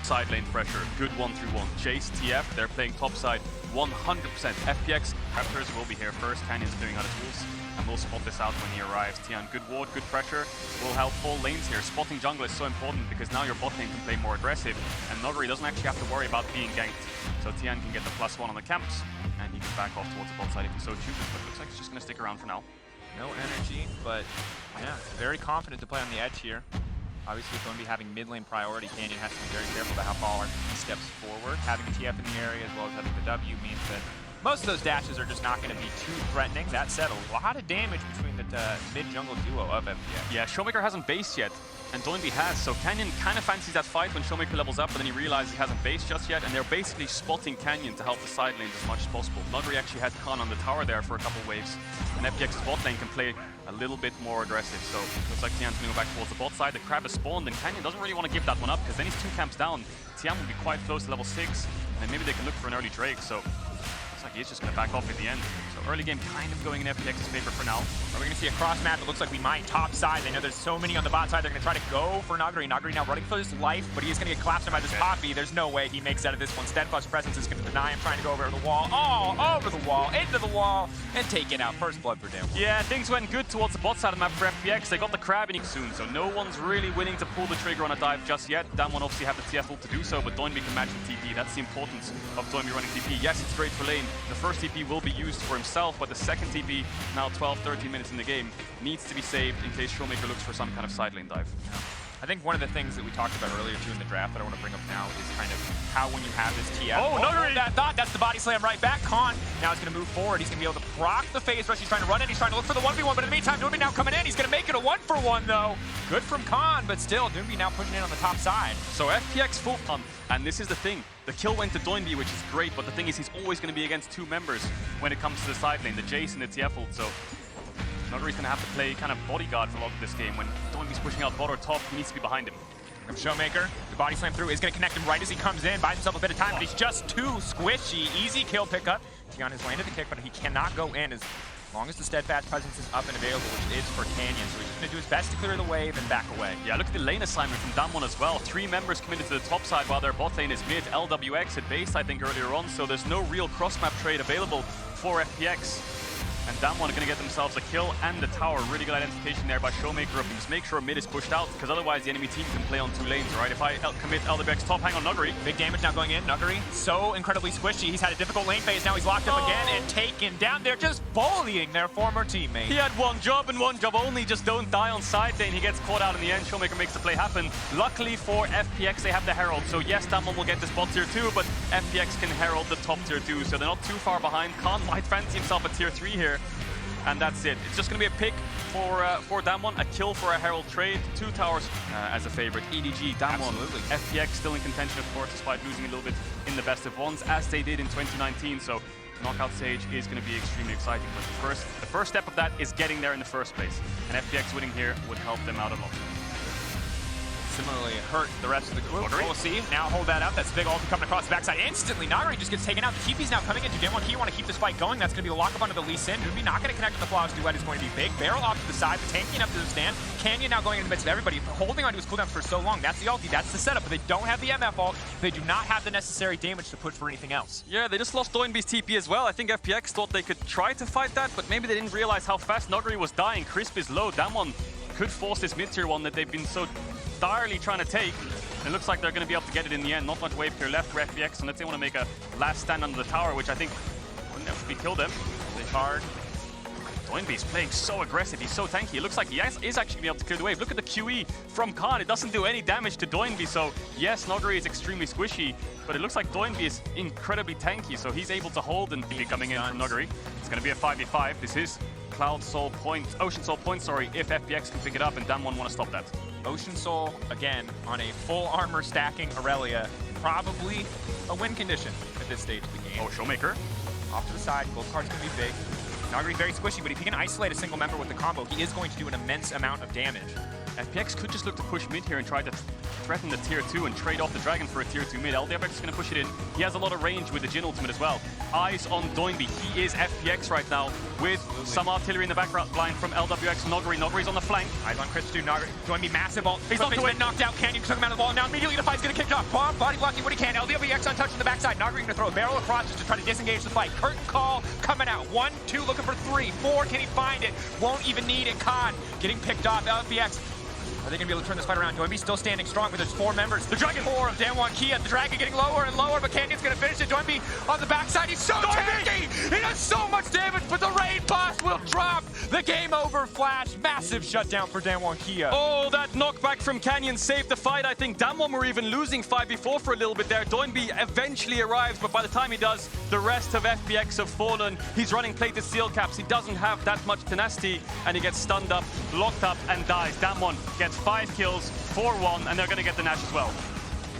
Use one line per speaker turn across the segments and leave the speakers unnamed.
Side lane pressure, good 1-3-1. Jace, TF, they're playing top side 100%. FPX, Raptors will be here first. Canyon's clearing out his wolves, and we'll spot this out when he arrives. Tian, good ward, good pressure, will help all lanes here. Spotting jungle is so important because now your bot lane can play more aggressive, and Noguri doesn't actually have to worry about being ganked. So Tian can get the +1 on the camps, and he can back off towards the bot side if he so chooses, but it looks like he's just going to stick around for now.
No energy, but yeah, very confident to play on the edge here. Obviously, with DoinB having mid lane priority, Canyon has to be very careful about how far he steps forward. Having TF in the area as well as having the W means that most of those dashes are just not going to be too threatening. That said, a lot of damage between the mid-jungle duo of FPX.
Yeah, Showmaker hasn't based yet, and DoinB has, so Canyon kind of fancies that fight when Showmaker levels up, but then he realizes he hasn't based just yet, and they're basically spotting Canyon to help the side lanes as much as possible. Noguri actually had Khan on the tower there for a couple waves, and FPX's bot lane can play a little bit more aggressive, so looks like Tian's going to go back towards the bot side. The crab has spawned, and Canyon doesn't really want to give that one up, because then he's 2 camps down. Tian will be quite close to level 6, and then maybe they can look for an early Drake, so like he's just going to back off in the end. So early game kind of going in FPX's favor for now.
Are we going to see a cross map? It looks like we might top side. I know there's so many on the bot side. They're going to try to go for Noguri. Noguri now running for his life, but he is going to get collapsed by this Poppy. There's no way he makes out of this one. Steadfast Presence is going to deny him, trying to go over the wall. Oh, over the wall, into the wall, and take it out. First blood for Damwon.
Yeah, things went good towards the bot side of the map for FPX. They got the crab in soon, so no one's really willing to pull the trigger on a dive just yet. Damwon obviously have the TF ult to do so, but DoinB can match the TP. That's the importance of DoinB running TP. Yes, it's great for lane. The first TP will be used for himself, but the second TP, now 12-13 minutes in the game, needs to be saved in case Showmaker looks for some kind of side lane dive.
Yeah. I think one of the things that we talked about earlier too in the draft that I want to bring up now is kind of how when you have this TF.
Oh, Noguri!
That thought, that's the body slam right back. Khan now is going to move forward. He's going to be able to proc the phase rush. He's trying to run in. He's trying to look for the 1v1, but in the meantime, DoinB now coming in. He's going to make it a 1-for-1 though. Good from Khan, but still, DoinB now pushing in on the top side.
So FPX full on, and this is the thing. The kill went to DoinB, which is great, but the thing is he's always going to be against 2 members when it comes to the side lane, the Jace and the TF ult. So Noguri's going to have to play kind of bodyguard for a lot of this game. When DoinB's pushing out bot or top, he needs to be behind him.
From Showmaker, the body slam through is going to connect him right as he comes in, buys himself a bit of time, but he's just too squishy. Easy kill pickup. Tian has landed the kick, but he cannot go in as long as the Steadfast Presence is up and available, which is for Canyon. So he's just going to do his best to clear the wave and back away.
Yeah, look at the lane assignment from Damwon as well. 3 members committed to the top side while their bot lane is mid. LWX had based, I think, earlier on, so there's no real cross-map trade available for FPX. And Damwon are going to get themselves a kill and the tower. Really good identification there by Showmaker of just make sure mid is pushed out, because otherwise the enemy team can play on 2 lanes, right? If I commit LWX top, hang on Noguri.
Big damage now going in. Noguri, so incredibly squishy. He's had a difficult lane phase. Now he's locked up again and taken down. They're just bullying their former teammate.
He had one job and one job only. Just don't die on side lane. He gets caught out in the end. Showmaker makes the play happen. Luckily for FPX, they have the Herald. So yes, Damwon will get this bot tier 2, but FPX can Herald the top tier 2. So they're not too far behind. Khan might fancy himself a tier 3 here. And that's it. It's just going to be a pick for Damwon, a kill for a Herald trade, 2 towers as a favorite. EDG, Damwon, absolutely. FPX still in contention, of course, despite losing a little bit in the best of ones, as they did in 2019. So knockout stage is going to be extremely exciting. But the first step of that is getting there in the first place. And FPX winning here would help them out a lot.
Similarly hurt the rest of the group. We'll see. Now hold that up. That's a big ulti coming across the backside. Instantly, Noguri just gets taken out. The TP's now coming into Damwon. You want to keep this fight going. That's going to be the lockup onto the Lee Sin. DoinB not going to connect with the Flawless Duet is going to be big. Barrel off to the side, the tanking up to the stand. Canyon now going in the midst of everybody, holding onto his cooldowns for so long. That's the ulti. That's the setup. But they don't have the MF ult. They do not have the necessary damage to push for anything else.
Yeah, they just lost DoinB's TP as well. I think FPX thought they could try to fight that, but maybe they didn't realize how fast Noguri was dying. Crisp is low. Damwon could force this mid-tier one that they've been so direly trying to take. And it looks like they're going to be able to get it in the end. Not much wave clear left for FPX unless they want to make a last stand under the tower, which I think wouldn't have to be killed them. They hard. DoinB's playing so aggressive. He's so tanky. It looks like he is actually going to be able to clear the wave. Look at the QE from Khan. It doesn't do any damage to DoinB. So yes, Noguri is extremely squishy, but it looks like DoinB is incredibly tanky. So he's able to hold and be coming in from Noguri. It's going to be a 5v5. This is Ocean Soul point, sorry, if FPX can pick it up, and Damwon want to stop that.
Ocean Soul, again, on a full armor stacking Aurelia. Probably a win condition at this stage of the game.
Oh, Showmaker.
Off to the side, both cards can be big. Nagri very squishy, but if he can isolate a single member with the combo, he is going to do an immense amount of damage.
FPX could just look to push mid here and try to threaten the tier 2 and trade off the dragon for a tier 2 mid. LDFX is going to push it in. He has a lot of range with the Jhin ultimate as well. Eyes on DoinB. He is FPX right now with some artillery in the background line from LWX. Nogri's on the flank.
Eyes on Chris too. DoinB massive ult.
He's not
been knocked out. Canyon took him out of the wall. Now immediately the fight's going to kick off. Bomb, body blocking what he can. LWX untouched on the backside. Nagri going to throw a barrel across just to try to disengage the fight. Curtain call coming out. 1, 2 looking for 3, 4. Can he find it? Won't even need it. Khan getting picked off. LFPX. Are they going to be able to turn this fight around? DoinB still standing strong, but there's 4 members. The Dragon 4 of Damwon Kia. The Dragon getting lower and lower, but Canyon's going to finish it. DoinB on the backside. He's so tanky! He does so much damage, but the raid boss will drop. The game over flash. Massive shutdown for Damwon Kia.
Oh, that knockback from Canyon saved the fight. I think Damwon were even losing 5v4 for a little bit there. DoinB eventually arrives, but by the time he does, the rest of FPX have fallen. He's running plated steel caps. He doesn't have that much tenacity, and he gets stunned up, locked up, and dies. Damwon gets 5 kills, 4-1, and they're going to get the Nash as well.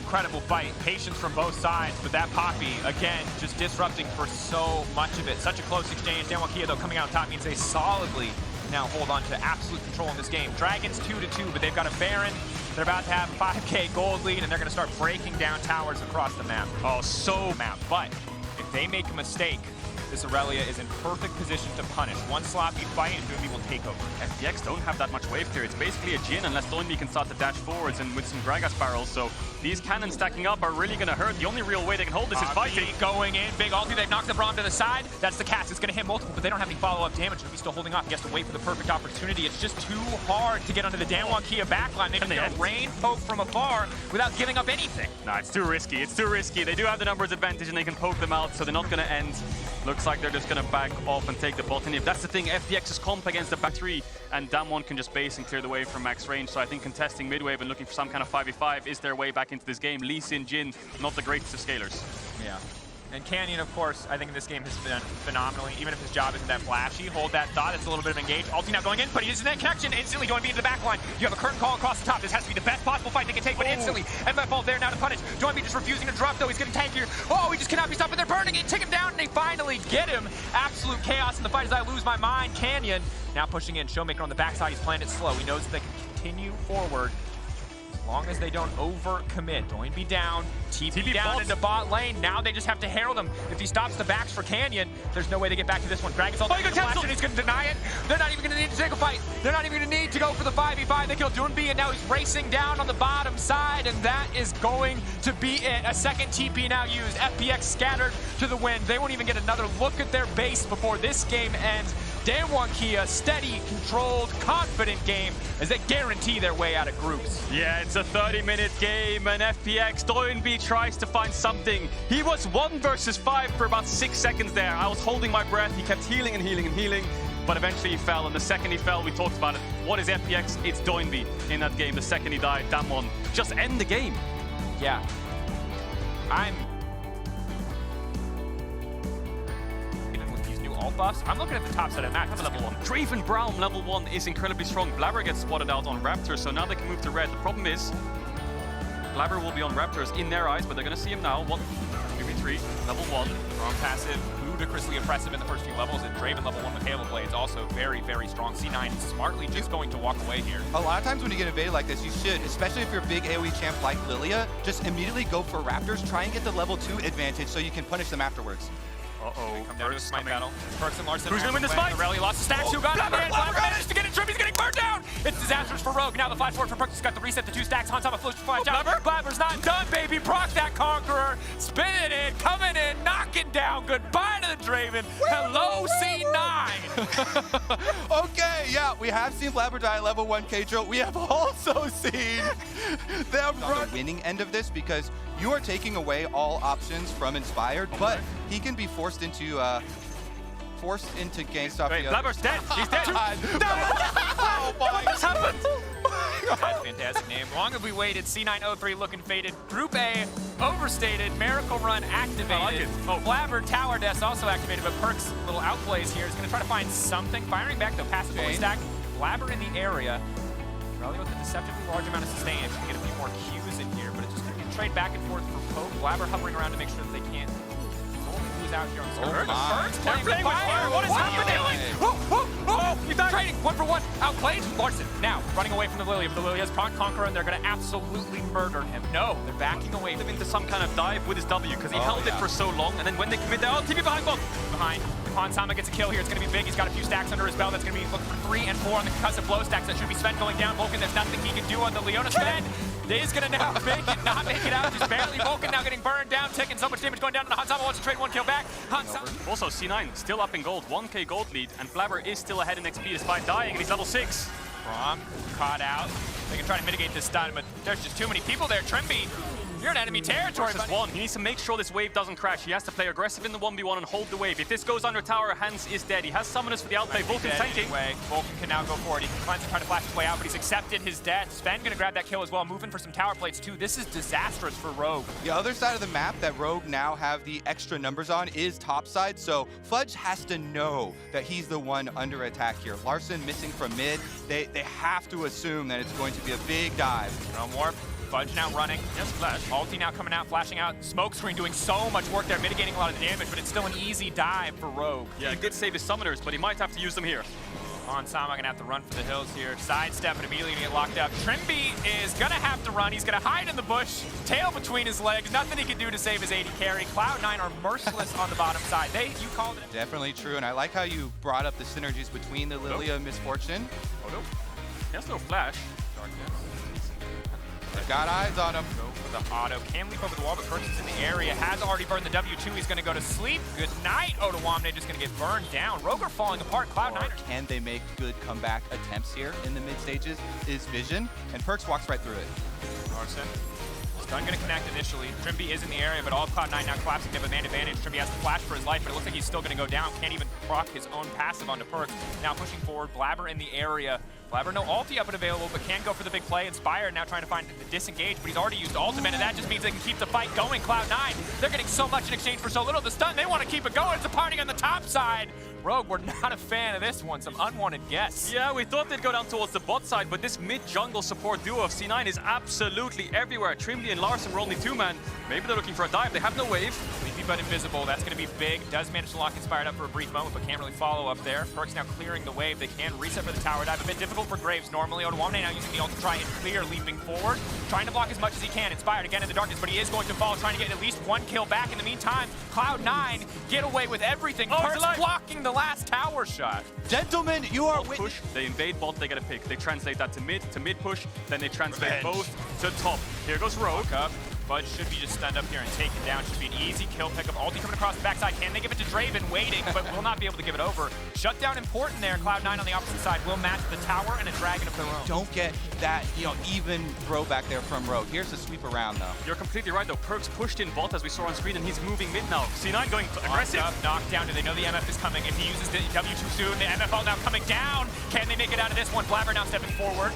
Incredible fight, patience from both sides, but that Poppy, again, just disrupting for so much of it. Such a close exchange. Damwon Kia, though, coming out on top means they solidly now hold on to absolute control in this game. Dragons 2-2, but they've got a Baron. They're about to have a 5k gold lead, and they're going to start breaking down towers across the map.
Oh, so
map. But if they make a mistake, this Aurelia is in perfect position to punish. One sloppy fight and DoinB will take over.
FPX don't have that much wave clear. It's basically a Jhin unless DoinB can start to dash forwards and with some Gragas barrels. So these cannons stacking up are really going to hurt. The only real way they can hold this is fighting.
Going in, big ulti. They've knocked the Braum to the side. That's the cast. It's going to hit multiple, but they don't have any follow-up damage. DoinB still holding off. He has to wait for the perfect opportunity. It's just too hard to get onto the Damwon Kia backline. Maybe they're rain poke from afar without giving up anything.
Nah, it's too risky. It's too risky. They do have the numbers advantage and they can poke them out, so they're not going to end. Looks like they're just going to back off and take the bot. And if that's the thing, FPX's comp against the back 3, and Damwon can just base and clear the way from max range. So I think contesting midwave and looking for some kind of 5v5 is their way back into this game. Lee Sin, Jhin, not the greatest of scalers.
Yeah. And Canyon, of course, I think in this game has been phenomenally, even if his job isn't that flashy. Hold that thought, it's a little bit of engage. Ulti now going in, but he is in that connection, instantly going into the back line. You have a curtain call across the top. This has to be the best possible fight they can take, but instantly, MF there now to punish. DoinB just refusing to drop, though. He's getting tankier. Oh, he just cannot be stopped, but they're burning it. Take him down, and they finally get him. Absolute chaos in the fight as I lose my mind. Canyon now pushing in. Showmaker on the backside. He's playing it slow. He knows that they can continue forward. As long as they don't overcommit. DoinB down, TP down into bot lane. Now they just have to herald him. If he stops the backs for Canyon, there's no way to get back to this one. Dragon's all he's going to deny it. They're not even going to need to take a fight. They're not even going to need to go for the 5v5. They kill DoinB, and now he's racing down on the bottom side, and that is going to be it. A second TP now used. FPX scattered to the wind. They won't even get another look at their base before this game ends. Damwon Kia, steady, controlled, confident game as they guarantee their way out of groups.
Yeah, it's a 30-minute game, and FPX, DoinB tries to find something. He was 1 versus 5 for about 6 seconds there. I was holding my breath. He kept healing and healing and healing, but eventually he fell, and the second he fell, we talked about it. What is FPX? It's DoinB in that game. The second he died, Damwon, just end the game.
Yeah. Buffs. I'm looking at the top side of that. That's
level 1. Draven Braum, level 1, is incredibly strong. Blabber gets spotted out on Raptor, so now they can move to red. The problem is, Blabber will be on Raptors in their eyes, but they're going to see him now. 2v3, level 1.
Strong passive, ludicrously oppressive in the first few levels, and Draven level 1 with Halo Blades also very, very strong. C9 smartly just going to walk away here.
A lot of times when you get invaded like this, you should, especially if you're a big AoE champ like Lilia, just immediately go for Raptors, try and get the level 2 advantage so you can punish them afterwards.
Uh-oh. Come down to a smite battle. Perkz and Larson.
Who's going to win this fight?
Aurelia lost the stacks. Who got it? Blabber managed to get it. Trippy's getting burned down. It's disastrous for Rogue. Now the flash forward for Perkz. He's got the reset, the 2 stacks. On top of Flush flash out. Blabber's not done, baby. Proc that Conqueror. Spinning in, coming in, knocking down. Goodbye to the Draven. Hello, C9.
Okay, yeah, we have seen Blabber die at level 1 Kjo. We have also seen them on the winning end of this because you are taking away all options from Inspired, but he can be forced into GameStop.
Wait, Blabber's dead. He's dead.
Oh my!
What just happened?
That's a fantastic name. Long have we waited. C903 looking faded. Group A overstated. Miracle Run activated.
I like it.
Oh, Blabber Tower Death also activated, but Perkz little outplays here is going to try to find something. Firing back the passive bully stack. Blabber in the area. Probably with a deceptively large amount of sustain. If you can get a few more Qs in here, but it's just going to trade back and forth for Poke. Blabber hovering around to make sure that they can't fully lose out here on the
Oh my.
Perkz playing
They're playing with
fire.
fire.
What is
What
happening?
he died.
Trading 1-for-1. Outplayed. Larson now running away from the Lily. But the Lily has Prompt Conqueror, and they're going to absolutely murder him. No, they're backing away
Him into some kind of dive with his W because he held it for so long, and then when they commit, oh, TP behind bot.
behind. Hansama gets a kill here. It's going to be big. He's got a few stacks under his belt. That's going to be looking for 3 and 4 on the concussive blow stacks. That should be Sven going down. Vulcan, there's nothing he can do on the Leona. Sven is going to now make it, not make it out. Just barely. Vulcan now getting burned down, taking so much damage going down. And Hansama wants to trade 1 kill back. Hansama.
Also, C9 still up in gold, 1k gold lead, and Blabber is still ahead in XP despite dying, and he's level 6.
Rom caught out. They can try to mitigate this stun, but there's just too many people there. Trimby, you're in enemy territory.
Versus 1. He needs to make sure this wave doesn't crash. He has to play aggressive in the 1v1 and hold the wave. If this goes under tower, Hans is dead. He has summoners for the outplay. Vulcan's tanking.
Anyway, Vulcan can now go forward. He can cleanse and try to flash his way out, but he's accepted his death. Sven gonna grab that kill as well, moving for some tower plates too. This is disastrous for Rogue.
The other side of the map that Rogue now have the extra numbers on is topside, so Fudge has to know that he's the one under attack here. Larson missing from mid. They have to assume that it's going to be a big dive.
No more. Fudge now running.
Yes, flash.
Ulti now coming out, flashing out. Smoke screen doing so much work there, mitigating a lot of the damage, but it's still an easy dive for Rogue.
Yeah, he did save his summoners, but he might have to use them here.
Hansama gonna have to run for the hills here. Sidestep and immediately gonna get locked up. Trimby is gonna have to run. He's gonna hide in the bush, tail between his legs. Nothing he can do to save his AD carry. Cloud9 are merciless on the bottom side. You called it.
Definitely true, and I like how you brought up the synergies between the Lilia and Misfortune.
Oh no. He has no flash.
They've got eyes on him.
Go for the auto. Can leap over the wall, but Perkz is in the area. Has already burned the W2. He's going to go to sleep. Good night, Otawamne. Just going to get burned down. Rogue are falling apart. Cloud9.
Can they make good comeback attempts here in the mid stages? Is Vision, and Perkz walks right through it.
Larson. Stun going to connect initially. Trimby is in the area, but all of Cloud9 now collapsing. They have a man advantage. Trimby has to flash for his life, but it looks like he's still going to go down. Can't even proc his own passive onto Perkz. Now pushing forward. Blabber in the area. Blabber no ulti up and available, but can go for the big play. Inspired now trying to find the disengage, but he's already used ultimate, and that just means they can keep the fight going. Cloud9, they're getting so much in exchange for so little. The stun, they want to keep it going. It's a party on the top side. Rogue, we're not a fan of this one. Some unwanted guests.
Yeah, we thought they'd go down towards the bot side, but this mid-jungle support duo of C9 is absolutely everywhere. Trimby and Larson were only 2-man. Maybe they're looking for a dive. They have no wave.
Sleepy but invisible. That's going to be big. Does manage to lock Inspired up for a brief moment, but can't really follow up there. Perkz now clearing the wave. They can reset for the tower dive. A bit difficult for Graves normally. Otawamne now using the ult to try and clear, leaping forward. Trying to block as much as he can. Inspired again in the darkness, but he is going to fall, trying to get at least 1 kill back. In the meantime, Cloud9 get away with everything. Perkz blocking the last tower shot.
Gentlemen, you are
Bot push, they invade bot, they get a pick. They translate that to mid push, then they translate both to top. Here goes Rogue.
Up. Fudge should be just stunned up here and taken down. Should be an easy kill pick of ulti coming across the backside. Can they give it to Draven? Waiting, but will not be able to give it over. Shutdown important there. Cloud9 on the opposite side will match the tower and a dragon of their own.
Don't get that, even throw back there from Rogue. Here's a sweep around, though.
You're completely right, though. Perkz pushed in bot, as we saw on screen, and he's moving mid now. C9 going aggressive.
Up, knocked down. Do they know the MF is coming? If he uses the W too soon, the MF now coming down. Can they make it out of this one? Blabber now stepping forward.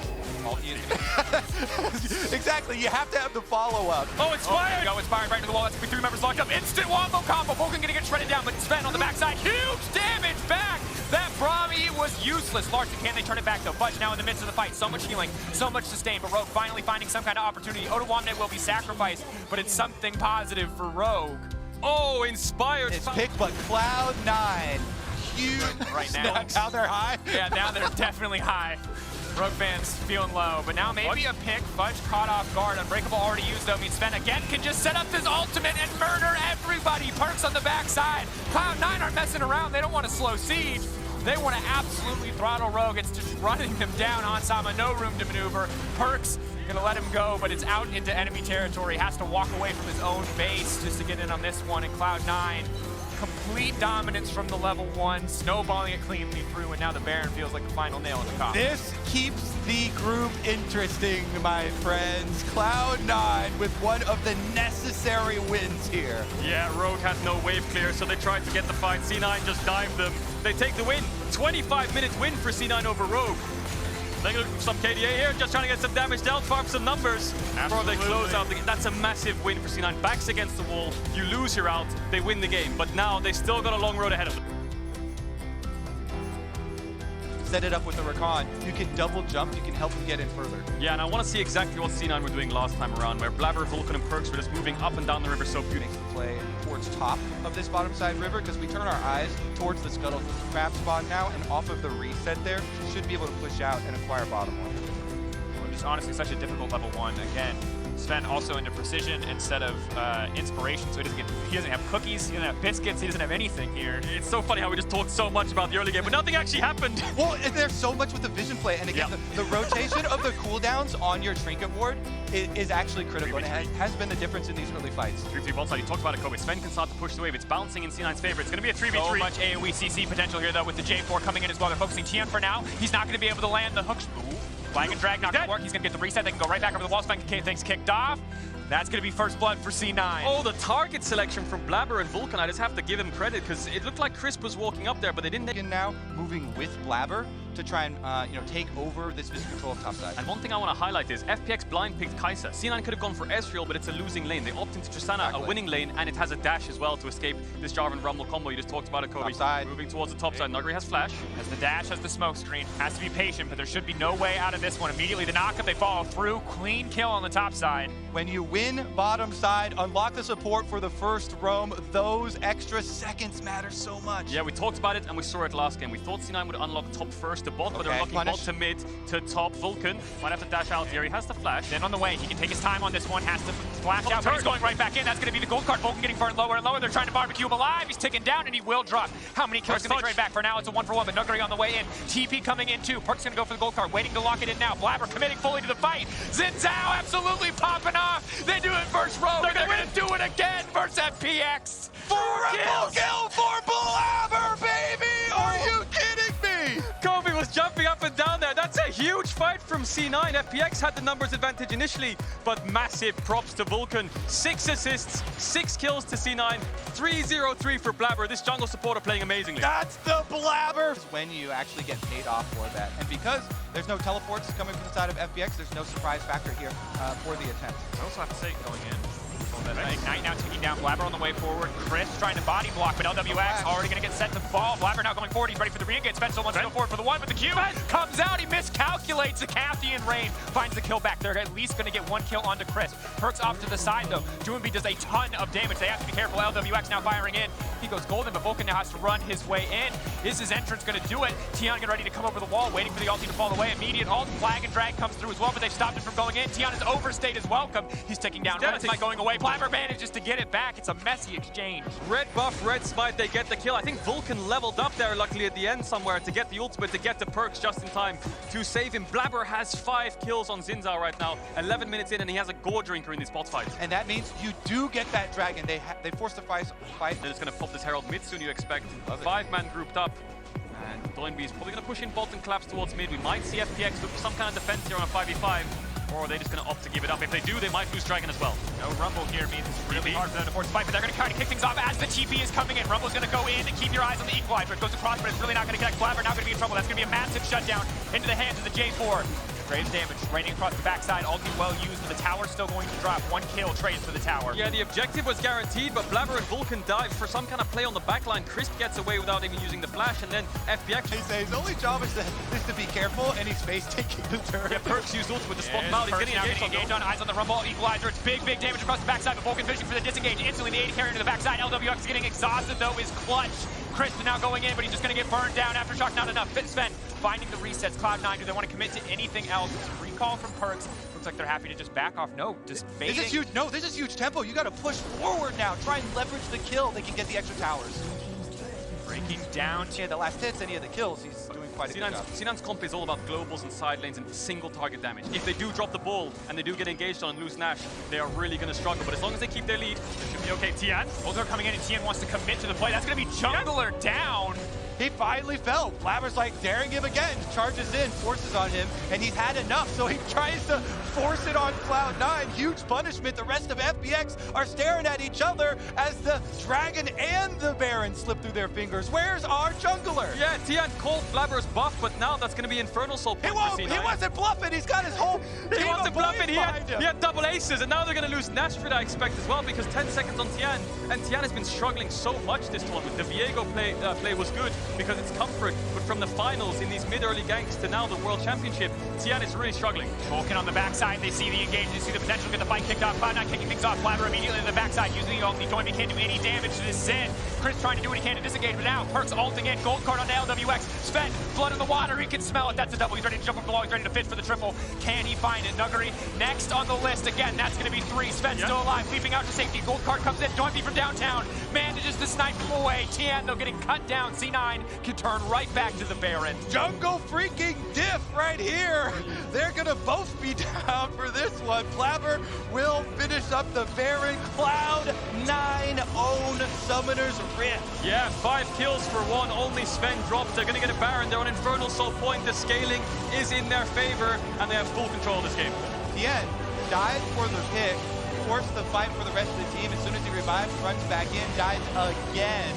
Exactly, you have to have the follow-up.
Oh, Inspired!
Go Inspired right into the wall. That's going to be 3 members locked up. Instant wombo combo. Vulcan going to get shredded down, but Sven on the backside. Huge damage back. That Brahmi was useless. Larson, can they turn it back though? Fudge now in the midst of the fight. So much healing, so much sustain, but Rogue finally finding some kind of opportunity. Otawamne will be sacrificed, but it's something positive for Rogue.
Oh, Inspired!
It's picked, but Cloud9, huge.
Right now.
Now they're high?
Yeah, now they're definitely high. Rogue fans feeling low, but now maybe a pick. Fudge caught off guard. Unbreakable already used though. Means Sven again can just set up his ultimate and murder everybody. Perkz on the backside. Cloud9 aren't messing around. They don't want to slow siege. They want to absolutely throttle Rogue. It's just running them down. Hansama, no room to maneuver. Perkz gonna let him go, but it's out into enemy territory. Has to walk away from his own base just to get in on this one. And Cloud9, complete dominance from the level 1, snowballing it cleanly through, and now the Baron feels like the final nail in the coffin.
This keeps the group interesting, my friends. Cloud9 with one of the necessary wins here.
Yeah, Rogue had no wave clear, so they tried to get the fight. C9 just dived them. They take the win. 25-minute win for C9 over Rogue. They're looking for some KDA here, just trying to get some damage down, farm some numbers before they close out the game. That's a massive win for C9. Backs against the wall, you lose, you're out, they win the game. But now they still got a long road ahead of them.
set it up with the Rakan. You can double jump, you can help him get in further.
Yeah, and I want to see exactly what C9 were doing last time around, where Blabber, Vulcan, and Perkz were just moving up and down the river so beautifully.
Play towards top of this bottom side river because we turn our eyes towards the Scuttle map spawn now, and off of the reset there, should be able to push out and acquire bottom one.
Well, just honestly, such a difficult level 1. Again, Sven also into precision instead of inspiration, so he doesn't have cookies, he doesn't have biscuits, he doesn't have anything here.
It's so funny how we just talked so much about the early game, but nothing actually happened.
Well, there's so much with the vision play, and again, the rotation of the cooldowns on your trinket ward is actually critical, and it has been the difference in these early fights.
3v3 bot side, you talked about it, Kobe. Sven can start to push the wave. It's bouncing in C9's favor. It's going to be a 3v3.
So much AoE CC potential here, though, with the J4 coming in as well. They're focusing Tian for now. He's not going to be able to land the hooks. Ooh. Flying and drag not going to work. He's going to get the reset. They can go right back over the wall. Sven can get things kicked off. That's going to be first blood for C9.
Oh, the target selection from Blabber and Vulcan. I just have to give him credit because it looked like Crisp was walking up there, but they didn't.
Now moving with Blabber to try and take over this vision control of topside.
And one thing I want to highlight is FPX blind picked Kai'Sa. C9 could have gone for Ezreal, but it's a losing lane. They opt into Tristana, a winning lane, and it has a dash as well to escape this Jarvan Rumble combo. You just talked about it, Kobe.
Topside.
Moving towards the top side. Nuguri has flash.
Has the dash, has the smoke screen. Has to be patient, but there should be no way out of this one. Immediately the knockup, they follow through. Clean kill on the top side.
When you win bottom side, unlock the support for the first roam. Those extra seconds matter so much.
Yeah, we talked about it and we saw it last game. We thought C9 would unlock top first to bot, but they're unlocking bot to mid to top. Vulcan might have to dash out here. He has the flash.
Then on the way, he can take his time on this one. Has to flash out, but he's going right back in. That's going to be the gold card. Vulcan getting burned lower and lower. They're trying to barbecue him alive. He's ticking down and he will drop. How many kills can they trade back? For now, it's a 1-for-1, but Nuguri on the way in. TP coming in too. Perkz going to go for the gold card, waiting to lock it in now. Blabber committing fully to the fight. Xin Zhao absolutely popping off. They do it first row. They're going to do it again versus FPX.
Triple kill for Blabber, baby! Are you kidding me?
Kobe was jumping up and down there. That's a huge fight from C9. FPX had the numbers advantage initially, but massive props to Vulcan. 6 assists, 6 kills to C9, 3-0-3 for Blabber. This jungle supporter playing amazingly.
That's the Blabber! When you actually get paid off for that. And because there's no teleports coming from the side of FPX, there's no surprise factor here for the attempt.
I also have to say, going in. Ignite now taking down Blabber on the way forward. Chris trying to body block, but LWX already going to get set to fall. Blabber now going forward. He's ready for the re-engage. Spencer wants to go forward for the one, but the Q comes out. He miscalculates. The Cathian Rain finds the kill back. They're at least going to get 1 kill onto Chris. Perkz off to the side, though. DoinB does a ton of damage. They have to be careful. LWX now firing in. He goes golden, but Vulcan now has to run his way in. Is his entrance going to do it? Tian getting ready to come over the wall, waiting for the ulti to fall away. Immediate ult, flag and drag comes through as well, but they've stopped him from going in. Tian has overstayed his welcome. He's ticking down. Red Smite going away. Blabber manages to get it back. It's a messy exchange.
Red buff, red smite, they get the kill. I think Vulcan leveled up there luckily at the end somewhere to get the ultimate, to get the Perkz just in time to save him. Blabber has 5 kills on Xin Zhao right now, 11 minutes in, and he has a gore drinker in these bot fights.
And that means you do get that dragon. They forced the fight.
They're just going to pop this Herald mid soon, you expect. 5-man grouped up. And DoinB is probably going to push in bot and collapse towards mid. We might see FPX look for some kind of defense here on a 5v5. Or are they just going to opt to give it up? If they do, they might lose Dragon as well.
No Rumble here means it's really hard for them to force the fight, but they're going to kind of kick things off as the TP is coming in. Rumble's going to go in and keep your eyes on the equalizer. It goes across, but it's really not going to connect. Blabber now going to be in trouble. That's going to be a massive shutdown into the hands of the J4. Trades damage, raining across the backside. Ulti well used, but the tower's still going to drop. 1 kill trades for the tower.
Yeah, the objective was guaranteed, but Blabber and Vulcan dive for some kind of play on the backline. Crisp gets away without even using the flash, and then FPX.
He says his only job is to be careful, and he's face taking the turret.
Yeah, Perkz used ultimate to spot him out. He's getting engaged
on eyes on the Rumble equalizer. It's big damage across the backside, but Vulcan fishing for the disengage. Instantly, the AD carry into the backside. LWX is getting exhausted, though, is clutch. Chris is now going in, but he's just going to get burned down. Aftershock, not enough. Sven finding the resets. Cloud9, do they want to commit to anything else? It's a recall from Perkz. Looks like they're happy to just back off. No, just baiting.
This is huge. No, this is huge tempo. You got to push forward now. Try and leverage the kill. They can get the extra towers.
Breaking down.
Yeah, the last hits, any of the kills, he's doing quite a good job.
C9's comp is all about globals and side lanes and single target damage. If they do drop the ball and they do get engaged on and lose Nash, they are really going to struggle. But as long as they keep their lead, they should be okay. Tian.
Ultimate coming in, and Tian wants to commit to the play. That's going to be Jungler down.
He finally fell. Blabber's like daring him again, charges in, forces on him, and he's had enough, so he tries to force it on Cloud9. Huge punishment. The rest of FPX are staring at each other as the Dragon and the Baron slip through their fingers. Where's our jungler?
Yeah, Tian called Blabber's buff, but now that's going to be Infernal Soul.
He wasn't bluffing. He's got his whole
He wasn't bluffing. He had double aces, and now they're going to lose Nash for that, I expect, as well, because 10 seconds on Tian, and Tian has been struggling so much this tournament. The Viego play was good, because it's comfort. But from the finals in these mid-early ganks to now the World Championship, Tian is really struggling.
Tolkien on the backside, they see the engage, they see the potential to get the fight kicked off. Cloud9 kicking things off, Blabber immediately on the backside, using the ult. DoinB can't do any damage to this Sin. Chris trying to do what he can to disengage, but now Perkz ulting in, gold card on the LWX. Sven, blood in the water, he can smell it, that's a double. He's ready to jump up below, he's ready to fish for the triple. Can he find it? Nuggery next on the list, again, that's gonna be 3. Sven still alive, leaping out to safety, gold card comes in, DoinB from downtown, manages to snipe him away. Tian, though, getting cut down. C9 can turn right back to the Baron.
Jungle freaking diff right here. They're gonna both be down for this one. Blabber will finish up the Baron. Cloud9 own Summoner's Rift.
Yeah, 5 kills for 1. Only Sven dropped. They're going to get a Baron. They're on Infernal Soul Point. The scaling is in their favor, and they have full control of this game.
Tien dies for the pick, forced the fight for the rest of the team. As soon as he revives, runs back in, dies again.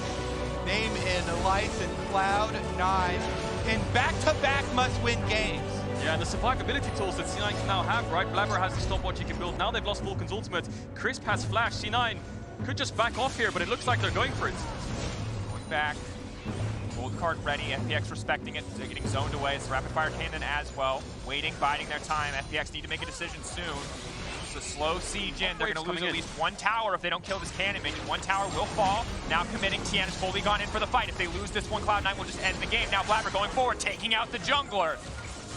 Name in lights, and Cloud9 in back-to-back must-win games.
Yeah, and the survivability tools that C9 can now have, right? Blabber has the stopwatch he can build. Now they've lost Vulcan's ultimate. Crisp has flash. C9 could just back off here, but it looks like they're going for it.
Going back. Gold card ready. FPX respecting it. They're getting zoned away. It's rapid fire cannon as well. Waiting, biding their time. FPX need to make a decision soon. It's a slow siege in. They're going to lose at least 1 tower if they don't kill this cannon minion. 1 tower will fall. Now committing. Tian has fully gone in for the fight. If they lose this one, Cloud9 will just end the game. Now Blabber going forward, taking out the jungler.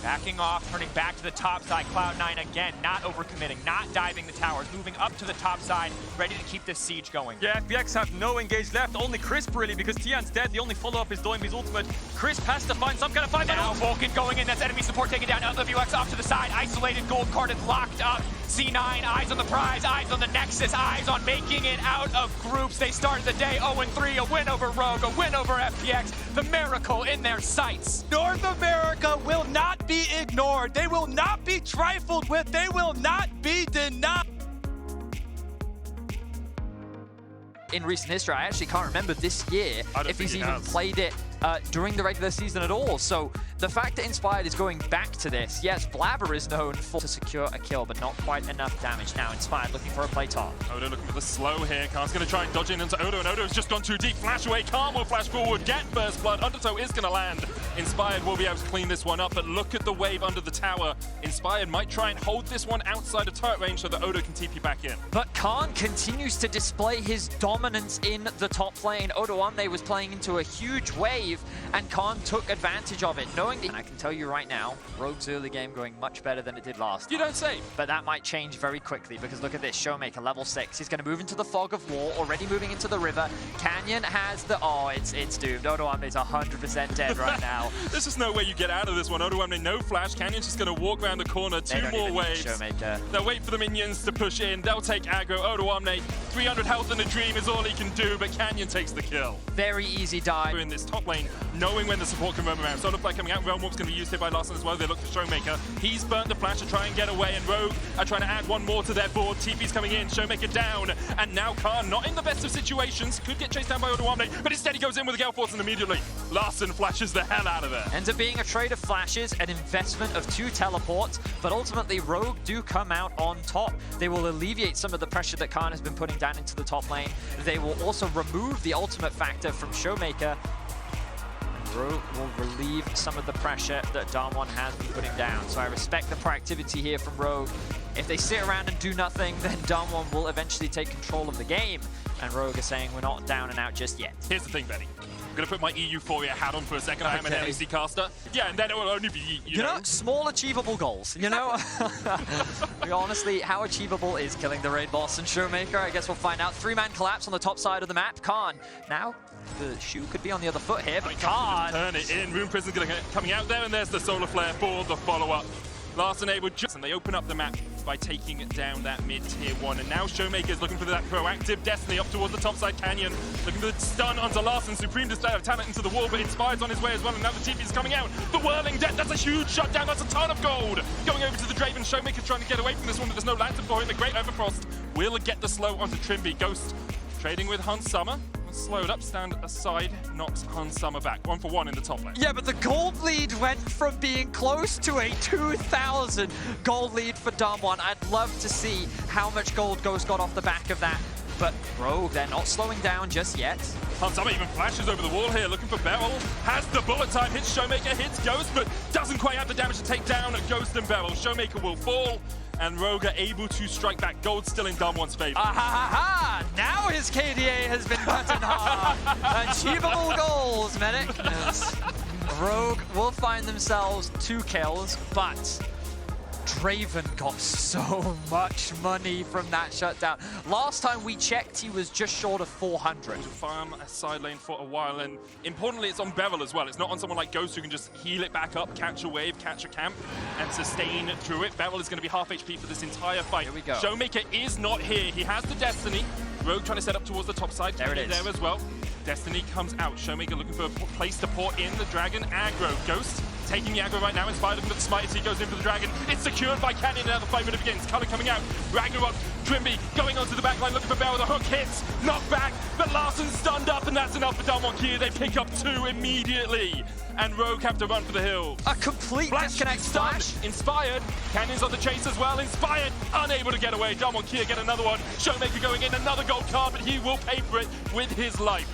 Backing off, turning back to the top side. Cloud9 again, not overcommitting, not diving the towers, moving up to the top side, ready to keep this siege going.
Yeah, FPX have no engage left, only Crisp really, because Tian's dead. The only follow-up is DoinB's ultimate. Crisp has to find some kind of fight.
Now Vulcan going in, that's enemy support taken down. LWX off to the side, isolated, gold carded, locked up. C9, eyes on the prize, eyes on the Nexus, eyes on making it out of groups. They started the day 0-3, a win over Rogue, a win over FPX, the miracle in their sights.
North America will not be ignored. They will not be trifled with. They will not be denied.
In recent history, I actually can't remember this year if he's even played it during the regular season at all. So the fact that Inspired is going back to this, yes, Blabber is known for to secure a kill, but not quite enough damage. Now Inspired looking for a play top.
Odo looking for the slow here. Khan's going to try and dodge in into Odo, and Odo's just gone too deep. Flash away, Khan will flash forward, get first blood. Undertow is going to land. Inspired will be able to clean this one up, but look at the wave under the tower. Inspired might try and hold this one outside of turret range so that Odo can TP back in.
But Khan continues to display his dominance in the top lane. DoinB was playing into a huge wave, and Khan took advantage of it, knowing that, and I can tell you right now, Rogue's early game going much better than it did last time.
You don't say.
But that might change very quickly, because look at this, Showmaker, level 6. He's going to move into the fog of war, already moving into the river. Canyon has the, oh, it's doomed. DoinB is 100% dead right now.
There's just no way you get out of this one. DoinB, no flash. Canyon's just going to walk around the corner, 2 more waves.
Showmaker.
They'll wait for the minions to push in. They'll take aggro. DoinB, 300 health in a dream is all he can do, but Canyon takes the kill.
Very easy dive.
In this top lane, knowing when the support can roam around. So it looks like coming out, Realm Warp's going to be used here by Larson as well. They look for Showmaker. He's burnt the flash to try and get away, and Rogue are trying to add 1 more to their board. TP's coming in, Showmaker down, and now Khan, not in the best of situations, could get chased down by DoinB, but instead he goes in with a Gale Force, and immediately Larson flashes the hell out of it.
Ends up being a trade of flashes, an investment of 2 teleports, but ultimately Rogue do come out on top. They will alleviate some of the pressure that Khan has been putting down into the top lane. They will also remove the ultimate factor from Showmaker. Rogue will relieve some of the pressure that Darwon has been putting down. So I respect the proactivity here from Rogue. If they sit around and do nothing, then Darwon will eventually take control of the game. And Rogue is saying we're not down and out just yet.
Here's the thing, Benny. I'm going to put my EU Fourier hat on for a second. I am an LEC caster. Yeah, and then it will only be, you know,
small achievable goals, you know? Honestly, how achievable is killing the raid boss and Showmaker? I guess we'll find out. 3-man collapse on the top side of the map. Khan, now the shoe could be on the other foot here, but Khan...
Turn it in. Rune Prison's coming out there, and there's the Solar Flare for the follow-up. Larson able just, and they open up the map by taking down that mid-tier 1. And now Showmaker's looking for that proactive Destiny up towards the topside Canyon. Looking for the stun onto Larson. Supreme display of talent into the wall, but Inspired's on his way as well. And now the TP is coming out. The Whirling Death, that's a huge shutdown. That's a ton of gold. Going over to the Draven. Showmaker's trying to get away from this one, but there's no lantern for him. The Great Everfrost will get the slow onto Trimby. Ghost trading with Hans Summer. Slowed up, stand aside, knocks Hans Summer back. 1-for-1 in the top lane.
Yeah, but the gold lead went from being close to a 2,000 gold lead for Darwon. I'd love to see how much gold Ghost got off the back of that. but Rogue, they're not slowing down just yet.
Hansama even flashes over the wall here, looking for Beryl. Has the bullet time, hits Showmaker, hits Ghost, but doesn't quite have the damage to take down Ghost and Beryl. Showmaker will fall, and Rogue are able to strike back. Gold still in Damwon's favor.
Now his KDA has been cut in half. Achievable goals, Medic. Yes. Rogue will find themselves 2 kills, but Draven got so much money from that shutdown. Last time we checked, he was just short of 400.
To farm a side lane for a while, and importantly, it's on Beryl as well. It's not on someone like Ghost who can just heal it back up, catch a wave, catch a camp, and sustain through it. Beryl is going to be half HP for this entire fight.
Here we go.
Showmaker is not here. He has the Destiny. Rogue trying to set up towards the top side.
There it is.
There as well. Destiny comes out. Showmaker looking for a place to port in the Dragon aggro. Ghost taking the aggro right now. Inspired looking at the smite as he goes in for the Dragon. It's secured by Canyon. Now the fight minute begins. Color coming out. Ragnarok. DoinB going onto the backline looking for Beryl. The hook hits. Knocked back. But Larsen's stunned up, and that's enough for Damwon Kia. They pick up 2 immediately. And Rogue have to run for the hill.
A complete disconnect
stunned.
flash.
Inspired. Canyon's on the chase as well. Inspired. Unable to get away. Damwon Kia get another one. Showmaker going in. Another gold card, but he will pay for it with his life.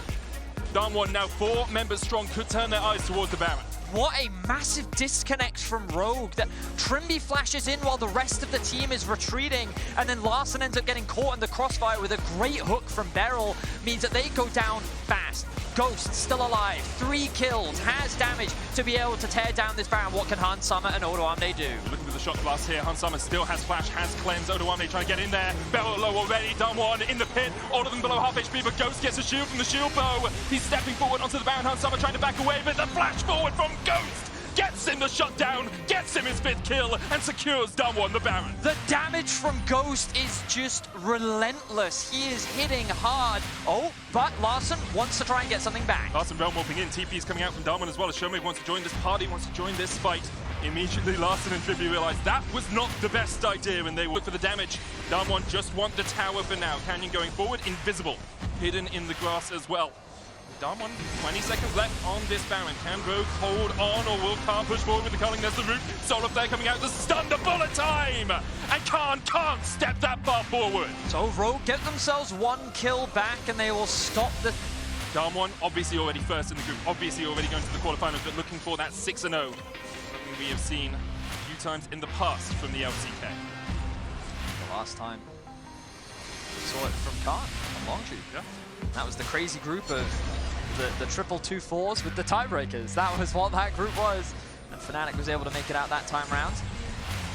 Damwon now 4 members strong, could turn their eyes towards the Baron.
What a massive disconnect from Rogue. That DoinB flashes in while the rest of the team is retreating, and then Larsen ends up getting caught in the crossfire with a great hook from Beryl. Means that they go down fast. Ghost still alive, 3 kills, has damage to be able to tear down this Baron. What can Hansama and Odoamne do?
Looking for the shot blast here. Hansama still has flash, has cleanse. Odoamne trying to get in there. Beryl low already. Damwon in the pit. All of them below half HP, but Ghost gets a shield from the shield bow. He's stepping forward onto the Baron. Hansama trying to back away, but the flash forward from Ghost gets him the shutdown, gets him his 5th kill, and secures Damwon the Baron.
The damage from Ghost is just relentless. He is hitting hard. Oh, but Larsen wants to try and get something back.
Larsen realm warping in. TP is coming out from Damwon as well as Showmaker wants to join this party, wants to join this fight. Immediately Larsen and DoinB realized that was not the best idea, and they will look for the damage. Damwon just want the tower for now. Canyon going forward, invisible, hidden in the grass as well. Damwon, 20 seconds left on this Baron. Can Rogue hold on, or will Khan push forward with the culling? There's the root. Solar Flare coming out, the stun, the bullet time! And Khan can't step that far forward.
So Rogue get themselves 1 kill back, and they will stop the...
Damwon, obviously already first in the group, obviously already going to the quarterfinals, but looking for that 6-0. Something we have seen a few times in the past from the LCK.
The last time we saw it from Khan on Longtube.
Yeah.
That was the crazy group of the triple 2-4s with the tiebreakers. That was what that group was. And Fnatic was able to make it out that time round.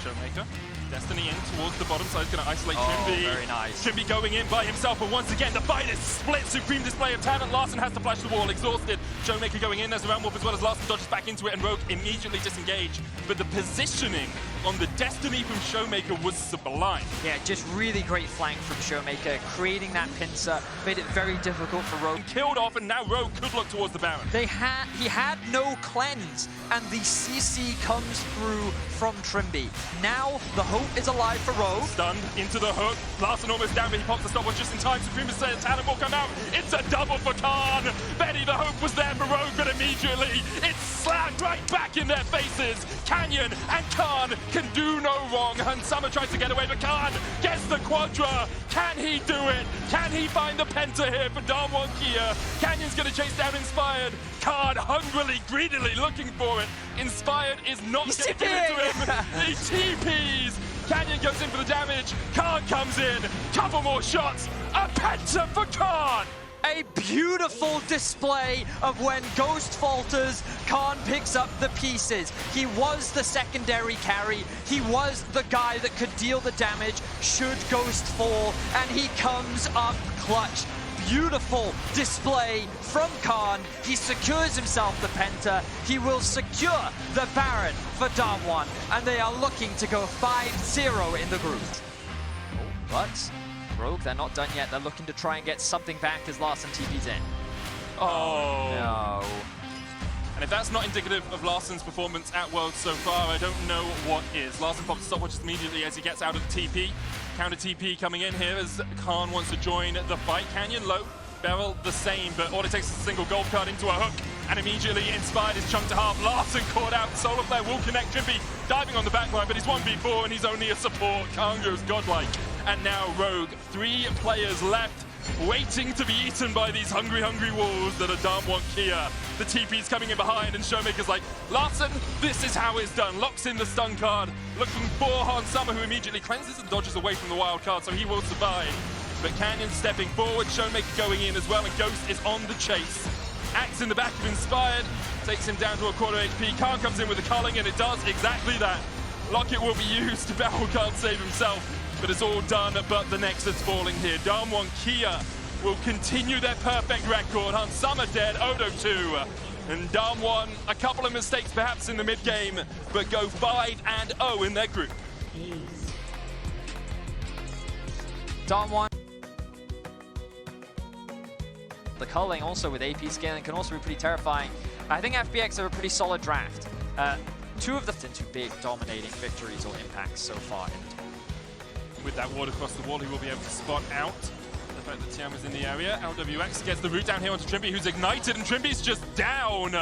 Showmaker, Destiny in towards the bottom side, going to isolate DoinB.
Very nice.
DoinB going in by himself, but once again the fight is split. Supreme display of talent. Larsen has to flash the wall, exhausted. Showmaker going in, there's a round warp as well as Larsen dodges back into it, and Rogue immediately disengaged. But the positioning on the Destiny from Showmaker was sublime.
Yeah, just really great flank from Showmaker, creating that pincer, made it very difficult for Rogue.
Killed off, and now Rogue could look towards the Baron.
He had no cleanse, and the CC comes through from DoinB. Now the hope is alive for Rogue.
Stunned into the hook. Larsen almost down, but he pops the stopwatch just in time. Supreme says talent will come out. It's a double for Khan. Benny, the hope was there for Rogue, but immediately it's slammed right back in their faces. Canyon and Khan can do no wrong. Hansama tries to get away, but Khan gets the quadra. Can he do it? Can he find the penta here for Damwon Kia? Canyon's going to chase down Inspired. Khan hungrily, greedily looking for it. Inspired is not going to give it to him. He TPs. Canyon goes in for the damage. Khan comes in. Couple more shots. A penta for Khan.
A beautiful display of when Ghost falters, Khan picks up the pieces. He was the secondary carry. He was the guy that could deal the damage should Ghost fall, and he comes up clutch. Beautiful display from Khan. He secures himself the penta. He will secure the Baron for Damwon, and they are looking to go 5-0 in the group. But Rogue, they're not done yet. They're looking to try and get something back as Larsen TP's in.
Oh.
No.
And if that's not indicative of Larsen's performance at Worlds so far, I don't know what is. Larsen pops stopwatches immediately as he gets out of the TP. Counter TP coming in here as Khan wants to join the fight. Canyon low, Beryl the same, but all it takes is a single gold card into a hook, and immediately Inspired is chunked to half. Larsen caught out. Solar Flare will connect. DoinB diving on the backline, but he's 1v4 and he's only a support. Khan goes godlike. And now Rogue, 3 players left. waiting to be eaten by these hungry, hungry wolves that are Damwon Kia. The TP's coming in behind, and Showmaker's like, Larson, this is how it's done. Locks in the stun card, looking for Hansama, who immediately cleanses and dodges away from the wild card, so he will survive. But Canyon stepping forward, Showmaker going in as well, and Ghost is on the chase. Axe in the back of Inspired, takes him down to a quarter HP. Khan comes in with the culling, and it does exactly that. Locket will be used to battle can't save himself, but it's all done, but the Nexus falling here. Damwon Kia will continue their perfect record. Hansama dead, Odo 2. And Damwon, a couple of mistakes perhaps in the mid-game, but go 5-0 in their group.
Damwon. The culling also with AP scaling can also be pretty terrifying. I think FPX are a pretty solid draft. Two of the into big dominating victories or impacts so far in the tournament.
With that ward across the wall, he will be able to spot out the fact that Tian was in the area. LWX gets the route down here onto Trimby, who's ignited, and Trimby's just down.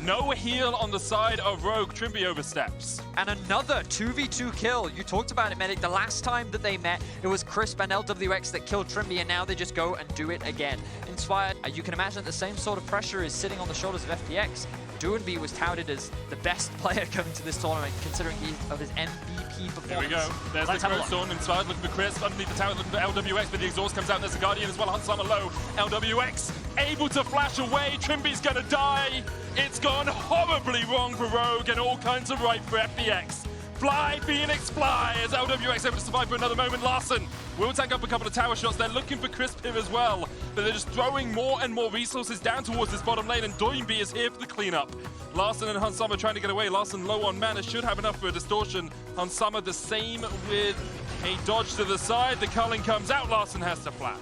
No heal on the side of Rogue. Trimby oversteps.
And another 2v2 kill. You talked about it, Medic. The last time that they met, it was Crisp and LWX that killed Trimby, and now they just go and do it again. Inspired, you can imagine the same sort of pressure is sitting on the shoulders of FPX. DoinB was touted as the best player coming to this tournament, considering of his MVP performance.
Here we go. There's the Crow Storm. Inspired looking for Crisp. Underneath the tower looking for LWX, but the exhaust comes out. There's a Guardian as well. Hansama low. LWX able to flash away. Trimby's gonna die. It's gone horribly wrong for Rogue and all kinds of right for FPX. Fly, Phoenix, fly! As LWX able to survive for another moment. Larson will tank up a couple of tower shots. They're looking for Crisp here as well, but they're just throwing more and more resources down towards this bottom lane, and DoinB is here for the cleanup. Larson and Hansama trying to get away. Larson low on mana, should have enough for a distortion. Hansama the same with a dodge to the side. The culling comes out. Larson has to flash.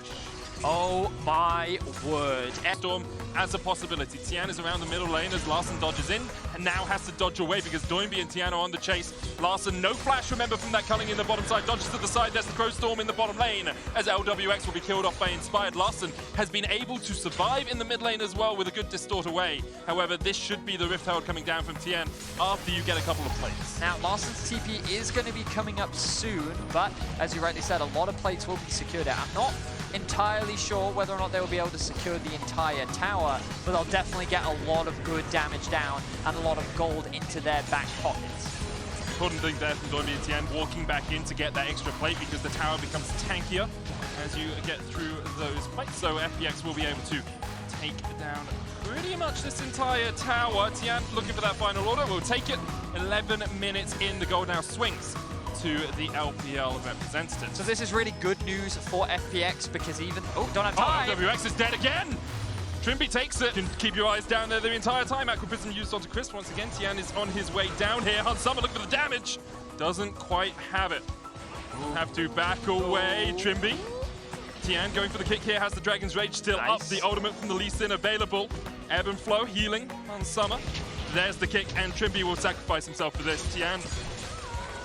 Oh my word.
Storm as a possibility. Tian is around the middle lane as Larson dodges in and now has to dodge away because DoinB and Tian are on the chase. Larson, no flash, remember, from that culling in the bottom side. Dodges to the side. There's the Crow Storm in the bottom lane as LWX will be killed off by Inspired. Larson has been able to survive in the mid lane as well with a good distort away. However, this should be the Rift Herald coming down from Tian after you get a couple of plates.
Now, Larson's TP is going to be coming up soon, but as you rightly said, a lot of plates will be secured out. I'm not entirely sure whether or not they will be able to secure the entire tower, but they'll definitely get a lot of good damage down and a lot of gold into their back pockets.
Important thing there from DoinB and Tian walking back in to get that extra plate because the tower becomes tankier as you get through those plates. So FPX will be able to take down pretty much this entire tower. Tian looking for that final order. We'll take it. 11 minutes in. The gold now swings to the LPL representative.
So this is really good news for FPX because even... Oh, don't have time!
WX is dead again! Trimby takes it. You can keep your eyes down there the entire time. Aquaprism used onto Chris once again. Tian is on his way down here. Hansama looking for the damage. Doesn't quite have it. Have to back away. Trimby. Tian going for the kick here. Has the Dragon's Rage still up. The ultimate from the Lee Sin available. Ebb and Flow healing Hansama. There's the kick, and Trimby will sacrifice himself for this. Tian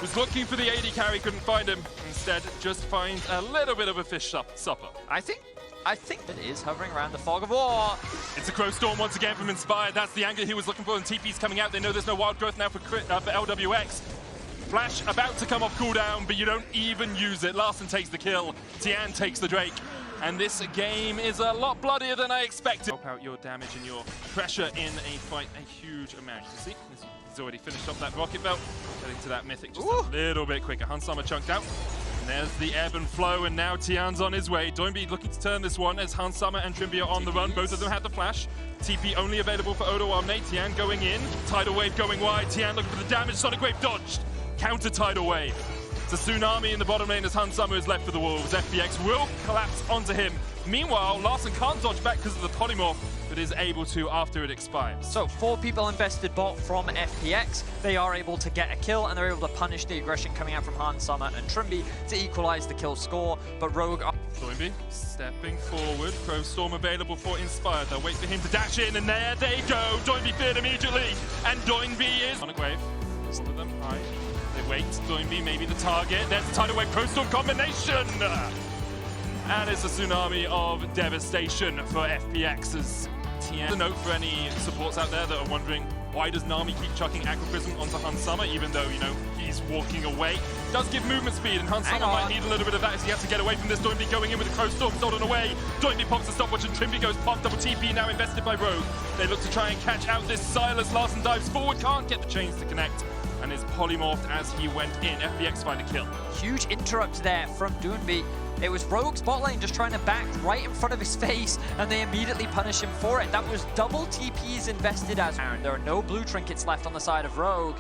was looking for the AD carry, couldn't find him. Instead, just finds a little bit of a fish supper. I think it is hovering around the fog of war. It's a Crow Storm once again from Inspired. That's the angle he was looking for, and TP's coming out. They know there's no wild growth now for LWX. Flash about to come off cooldown, but you don't even use it. Larson takes the kill. Tian takes the Drake. And this game is a lot bloodier than I expected. Help out your damage and your pressure in a fight a huge amount. You see, he's already finished up that rocket belt. Getting to that mythic just a little bit quicker. Hansama chunked out. And there's the ebb and flow, and now Tian's on his way. DoinB looking to turn this one as Hansama and Trimby are on the run. Both of them had the flash. TP only available for Odo Omne. Tian going in. Tidal Wave going wide. Tian looking for the damage. Sonic Wave dodged. Counter Tidal Wave. It's a tsunami in the bottom lane as Hansama is left for the Wolves. FPX will collapse onto him. Meanwhile, Larson can't dodge back because of the polymorph, but is able to after it expires. So 4 people invested bot from FPX. They are able to get a kill, and they're able to punish the aggression coming out from Hansama and Trimby to equalize the kill score. But Rogue... DoinB stepping forward. Crow Storm available for Inspired. They'll wait for him to dash in, and there they go. DoinB feared immediately, and DoinB is... Sonic Wave. All of them high. They wait. DoinB maybe the target. There's the Tidal Wave Crow Storm combination! And it's a tsunami of devastation for FPX's Tian. A note for any supports out there that are wondering Why does Nami keep chucking Aqua Prism onto Hansama, even though, you know, he's walking away? Does give movement speed, and Hansama might need a little bit of that as he has to get away from this. DoinB going in with the Crow Storm stolen away. DoinB pops the stopwatch, and Trimby goes pop, double TP, now invested by Rogue. They look to try and catch out this Silas. Larson dives forward, can't get the chains to connect, and is polymorphed as he went in. FPX find a kill.
Huge interrupt there from DoinB. It was Rogue's bot lane just trying to back right in front of his face, and they immediately punish him for it. That was double TPs invested as there are no blue trinkets left on the side of Rogue,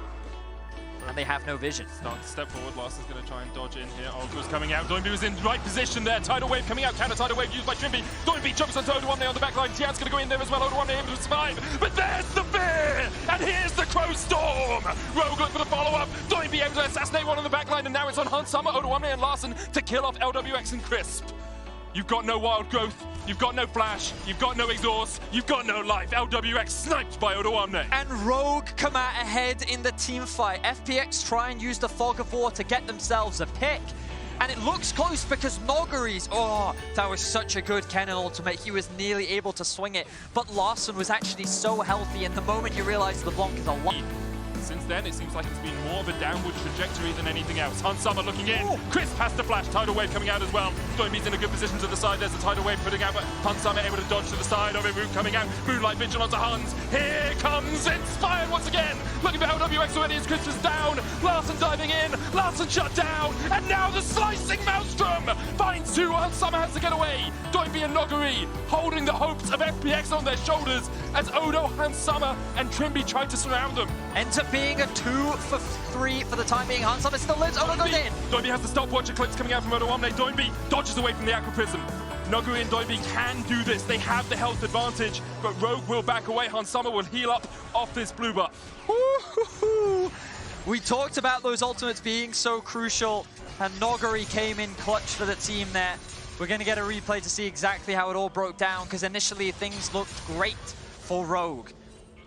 and they have no vision.
Start to step forward. Larson's going to try and dodge in here. Ultra's coming out. DoinB was in the right position there. Tidal wave coming out. Counter tidal wave used by Trimby. DoinB jumps onto Oda1 on the back line. Tian's going to go in there as well. Oda1 able to survive. But there's the fear! And here's the Crow Storm! Rogue look for the follow-up. DoinB able to assassinate one on the back line. And now it's on Hansama, Oda1 and Larson to kill off LWX and Crisp. You've got no wild growth, you've got no flash, you've got no exhaust, you've got no life. LWX sniped by Oda1.
And Rogue come out ahead in the team fight. FPX try and use the Fog of War to get themselves a pick. And it looks close because Nogari's, oh, that was such a good Kennen ultimate. He was nearly able to swing it, but Larson was actually so healthy, and the moment you realize LeBlanc is alive.
Since then, it seems like it's been more of a downward trajectory than anything else. Hansama looking in. Crisp has the flash. Tidal wave coming out as well. DoinB's in a good position to the side. There's a tidal wave putting out, but Hansama able to dodge to the side of it. Root coming out. Moonlight Vigil onto Hans. Here comes Inspired once again. Looking for LWX already as Crisp is down. Larson diving in. Larson shut down. And now the slicing Maelstrom finds two. Hansama has to get away. DoinB and Nogari holding the hopes of FPX on their shoulders as Odo, Hansama, and Trimby try to surround them.
Ends up being a 2 for 3 for the time being. Hansama still lives. Odo goes in.
DoinB has the stopwatch eclipse coming out from Oda1. DoinB dodges away from the Aqua Prism. Nogari and DoinB can do this. They have the health advantage, but Rogue will back away. Hansama will heal up off this blue buff.
We talked about those ultimates being so crucial, and Nogari came in clutch for the team there. We're going to get a replay to see exactly how it all broke down, because initially things looked great for Rogue.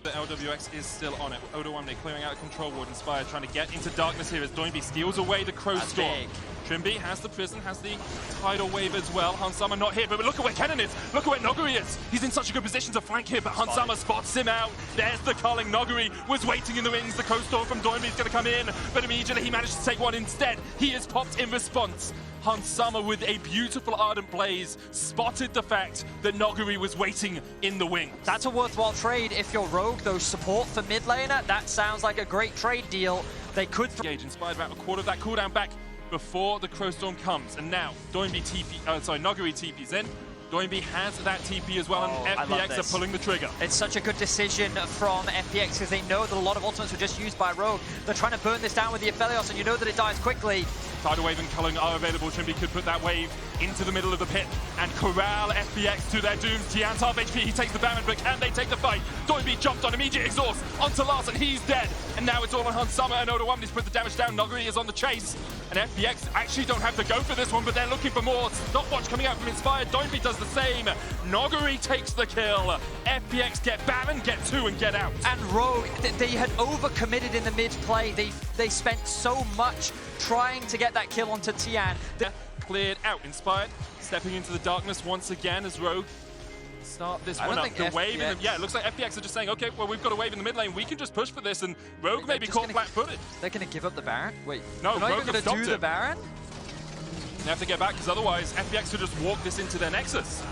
The LWX is still on it. Oda1 clearing out control ward. Inspired trying to get into darkness here as DoinB steals away the Crow Storm.
Big.
Trimby has the prison, has the tidal wave as well. Hansama not here, but look at where Kennen is. Look at where Nogari is. He's in such a good position to flank here, but Hansama spots him out. There's the culling. Nogari was waiting in the wings. The Crow Storm from DoinB is going to come in, but immediately he managed to take one instead. He is popped in response. Hansama with a beautiful Ardent Blaze spotted the fact that Nogari was waiting in the wings.
That's a worthwhile trade if you're Rogue, though. Support for mid laner, that sounds like a great trade deal. They could...
Engage. Inspired about a quarter of that cooldown back before the Crow Storm comes, and now Nogari TP's in. DoinB has that TP as well, and FPX are pulling the trigger.
It's such a good decision from FPX because they know that a lot of ultimates were just used by Rogue. They're trying to burn this down with the Aphelios, and you know that it dies quickly.
Tidal Wave and Culling are available. Trimby could put that wave into the middle of the pit and corral FPX to their dooms. Tian's half HP, he takes the Baron, but can they take the fight? DoinB jumped on immediate exhaust onto Larson, he's dead. And now it's all on Hansama and Oda1. He's put the damage down. Nogari is on the chase. And FPX actually don't have to go for this one, but they're looking for more. Stopwatch coming out from Inspired. DoinB does the same. Nogari takes the kill. FPX get Baron, get 2, and get out.
And Rogue, they had overcommitted in the mid play. They spent so much trying to get that kill onto Tian.
Cleared out. Inspired stepping into the darkness once again as Rogue start this one up. The wave in the, yeah, it looks like FPX are just saying, okay, well, we've got a wave in the mid lane. We can just push for this, and Rogue may be caught flat-footed.
They're going to give up the Baron? Wait,
no,
they're not
Rogue
even going to do the Baron?
They have to get back, because otherwise FPX will just walk this into their Nexus.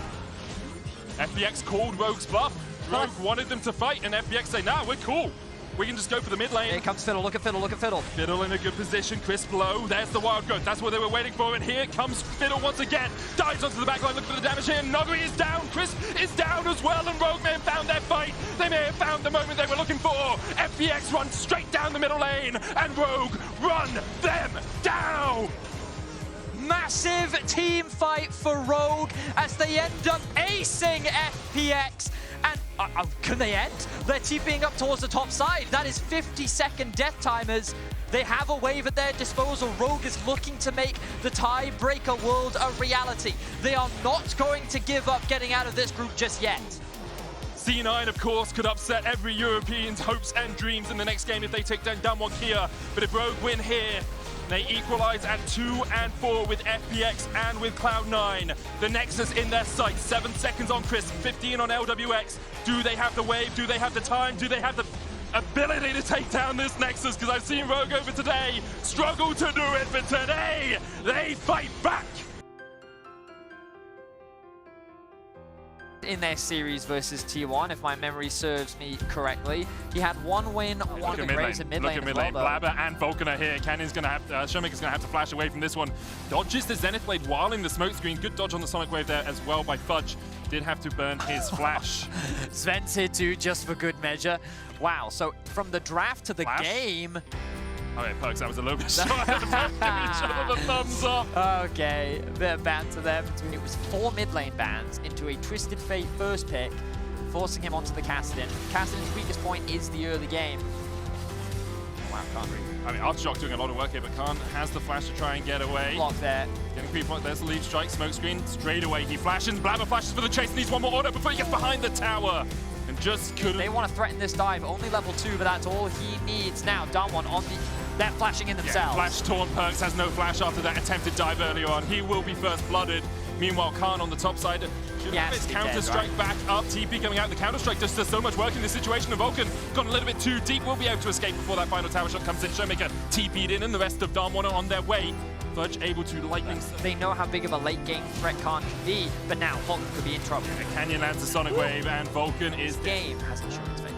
FPX called Rogue's bluff. Rogue wanted them to fight, and FPX say, nah, we're cool. We can just go for the mid lane.
Here comes Fiddle, look at Fiddle, look at Fiddle.
Fiddle in a good position, Crisp low. There's the wild growth, that's what they were waiting for. And here comes Fiddle once again. Dives onto the backline, look for the damage here. Nogari is down, Crisp is down as well. And Rogue may have found their fight. They may have found the moment they were looking for. FPX run straight down the middle lane. And Rogue run them down.
Massive team fight for Rogue as they end up acing FPX. And can they end? They're TPing up towards the top side. That is 50-second death timers. They have a wave at their disposal. Rogue is looking to make the tiebreaker world a reality. They are not going to give up getting out of this group just yet.
C9, of course, could upset every European's hopes and dreams in the next game if they take down Damwon Kia. But if Rogue win here, they equalize at 2 and 4 with FPX and with Cloud9. The Nexus in their sights. 7 seconds on Crisp, 15 on LWX. Do they have the wave? Do they have the time? Do they have the ability to take down this Nexus, because I've seen Rogue over today struggle to do it, but today they fight back.
In their series versus T1, if my memory serves me correctly, he had one win, one raise in mid lane.
Look at mid lane. Blabber and Vulcan are here. Cannon's gonna have Showmaker's gonna have to flash away from this one. Dodges the Zenith Blade while in the smoke screen. Good dodge on the Sonic Wave there as well by Fudge. Did have to burn his flash.
Sven's here too, just for good measure. Wow, so from the draft to the game.
Okay, Perkz, that was a little bit short. Giving each other the thumbs up.
Okay, a bit of ban to them. It was 4 mid lane bans into a Twisted Fate first pick, forcing him onto the Kassadin. Kassadin's weakest point is the early game. Wow, can't read.
I mean, Archshock doing a lot of work here, but Khan has the flash to try and get away.
Block there.
Getting creep point, there's the lead strike, smoke screen. Straight away, he flashes. Blabber flashes for the chase, needs one more order before he gets behind the tower. And just couldn't.
They want to threaten this dive, only level 2, but that's all he needs now. Damwon on the... They're flashing in themselves.
Yeah, flash torn. Perkz has no flash after that attempted dive earlier on. He will be first blooded. Meanwhile, Khan on the top side should have his counter-strike back up. TP coming out. The counter-strike just does so much work in this situation. And Vulcan gone a little bit too deep. Will be able to escape before that final tower shot comes in. Showmaker TP'd in, and the rest of Darmwater on their way. Fudge able to lightning.
They know how big of a late game threat Khan can be, but now Vulcan could be in trouble.
And Canyon lands a Sonic Wave, and Vulcan is
game hasn't shown its face.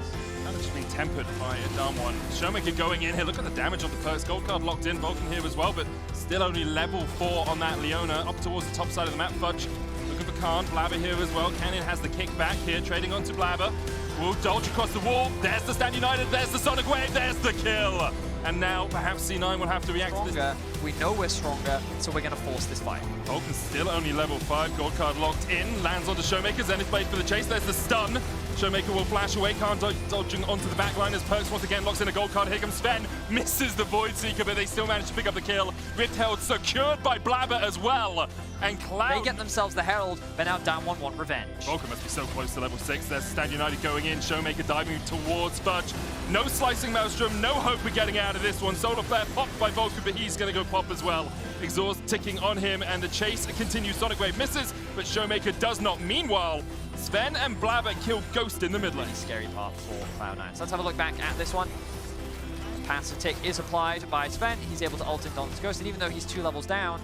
Just being tempered by Damwon. Showmaker going in here. Look at the damage on the Perkz. Gold card locked in. Vulcan here as well, but still only level 4 on that Leona. Up towards the top side of the map. Fudge looking for Khan. Blabber here as well. Canyon has the kick back here, trading onto Blabber. Will dodge across the wall. There's the Stand United. There's the Sonic Wave. There's the kill. And now perhaps C9 will have to react to this.
We know we're stronger, so we're going to force this fight.
Vulcan still only level 5. Gold card locked in. Lands onto Showmaker. Zenith Blade for the chase. There's the stun. Showmaker will flash away. Khan dodging onto the back line as Perkz once again locks in a gold card. Here comes Sven. Misses the Void Seeker, but they still manage to pick up the kill. Rift Herald secured by Blabber as well. And Cloud...
They get themselves the Herald, but now Damwon want revenge.
Vulcan must be so close to level 6. There's Stand United going in. Showmaker diving towards Fudge. No slicing Maelstrom. No hope of getting out of this one. Solar Flare popped by Vulcan, but he's going to go pop as well. Exhaust ticking on him, and the chase continues. Sonic Wave misses, but Showmaker does not. Meanwhile, Sven and Blabber kill Ghost in the mid lane.
Scary part for Cloud9. So let's have a look back at this one. Passive tick is applied by Sven. He's able to ult into on this Ghost, and even though he's 2 levels down,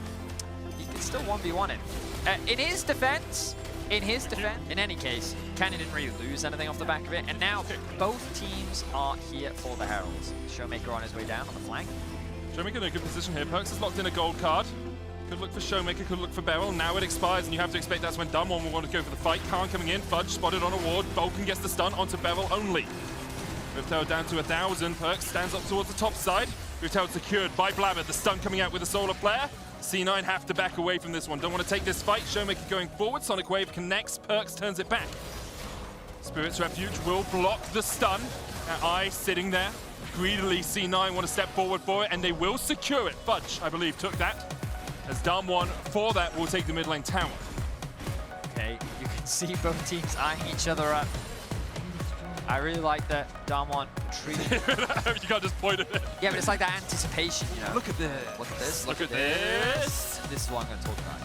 he can still 1v1 him. In his defense, in any case, Canyon didn't really lose anything off the back of it, and now both teams are here for the Heralds. Showmaker on his way down on the flank.
Showmaker in a good position here. Perkz has locked in a gold card. Could look for Showmaker, could look for Beryl. Now it expires, and you have to expect that's when Damwon will want to go for the fight. Khan coming in, Fudge spotted on a ward. Vulcan gets the stun onto Beryl only. Rift Herald down to 1,000. Perkz stands up towards the top side. Rift Herald secured by Blabber. The stun coming out with a Solar Flare. C9 have to back away from this one. Don't want to take this fight. Showmaker going forward. Sonic Wave connects. Perkz turns it back. Spirit's Refuge will block the stun. Eye sitting there. Greedily, C9 want to step forward for it, and they will secure it. Fudge, I believe, took that. As Damwon, for that, will take the mid lane tower.
Okay, you can see both teams eyeing each other up. I really like that Damwon treating...
You can't just point at it.
Yeah, but it's like that anticipation, you know?
Look at this.
Look at this.
Look at this.
This is what I'm going to talk about.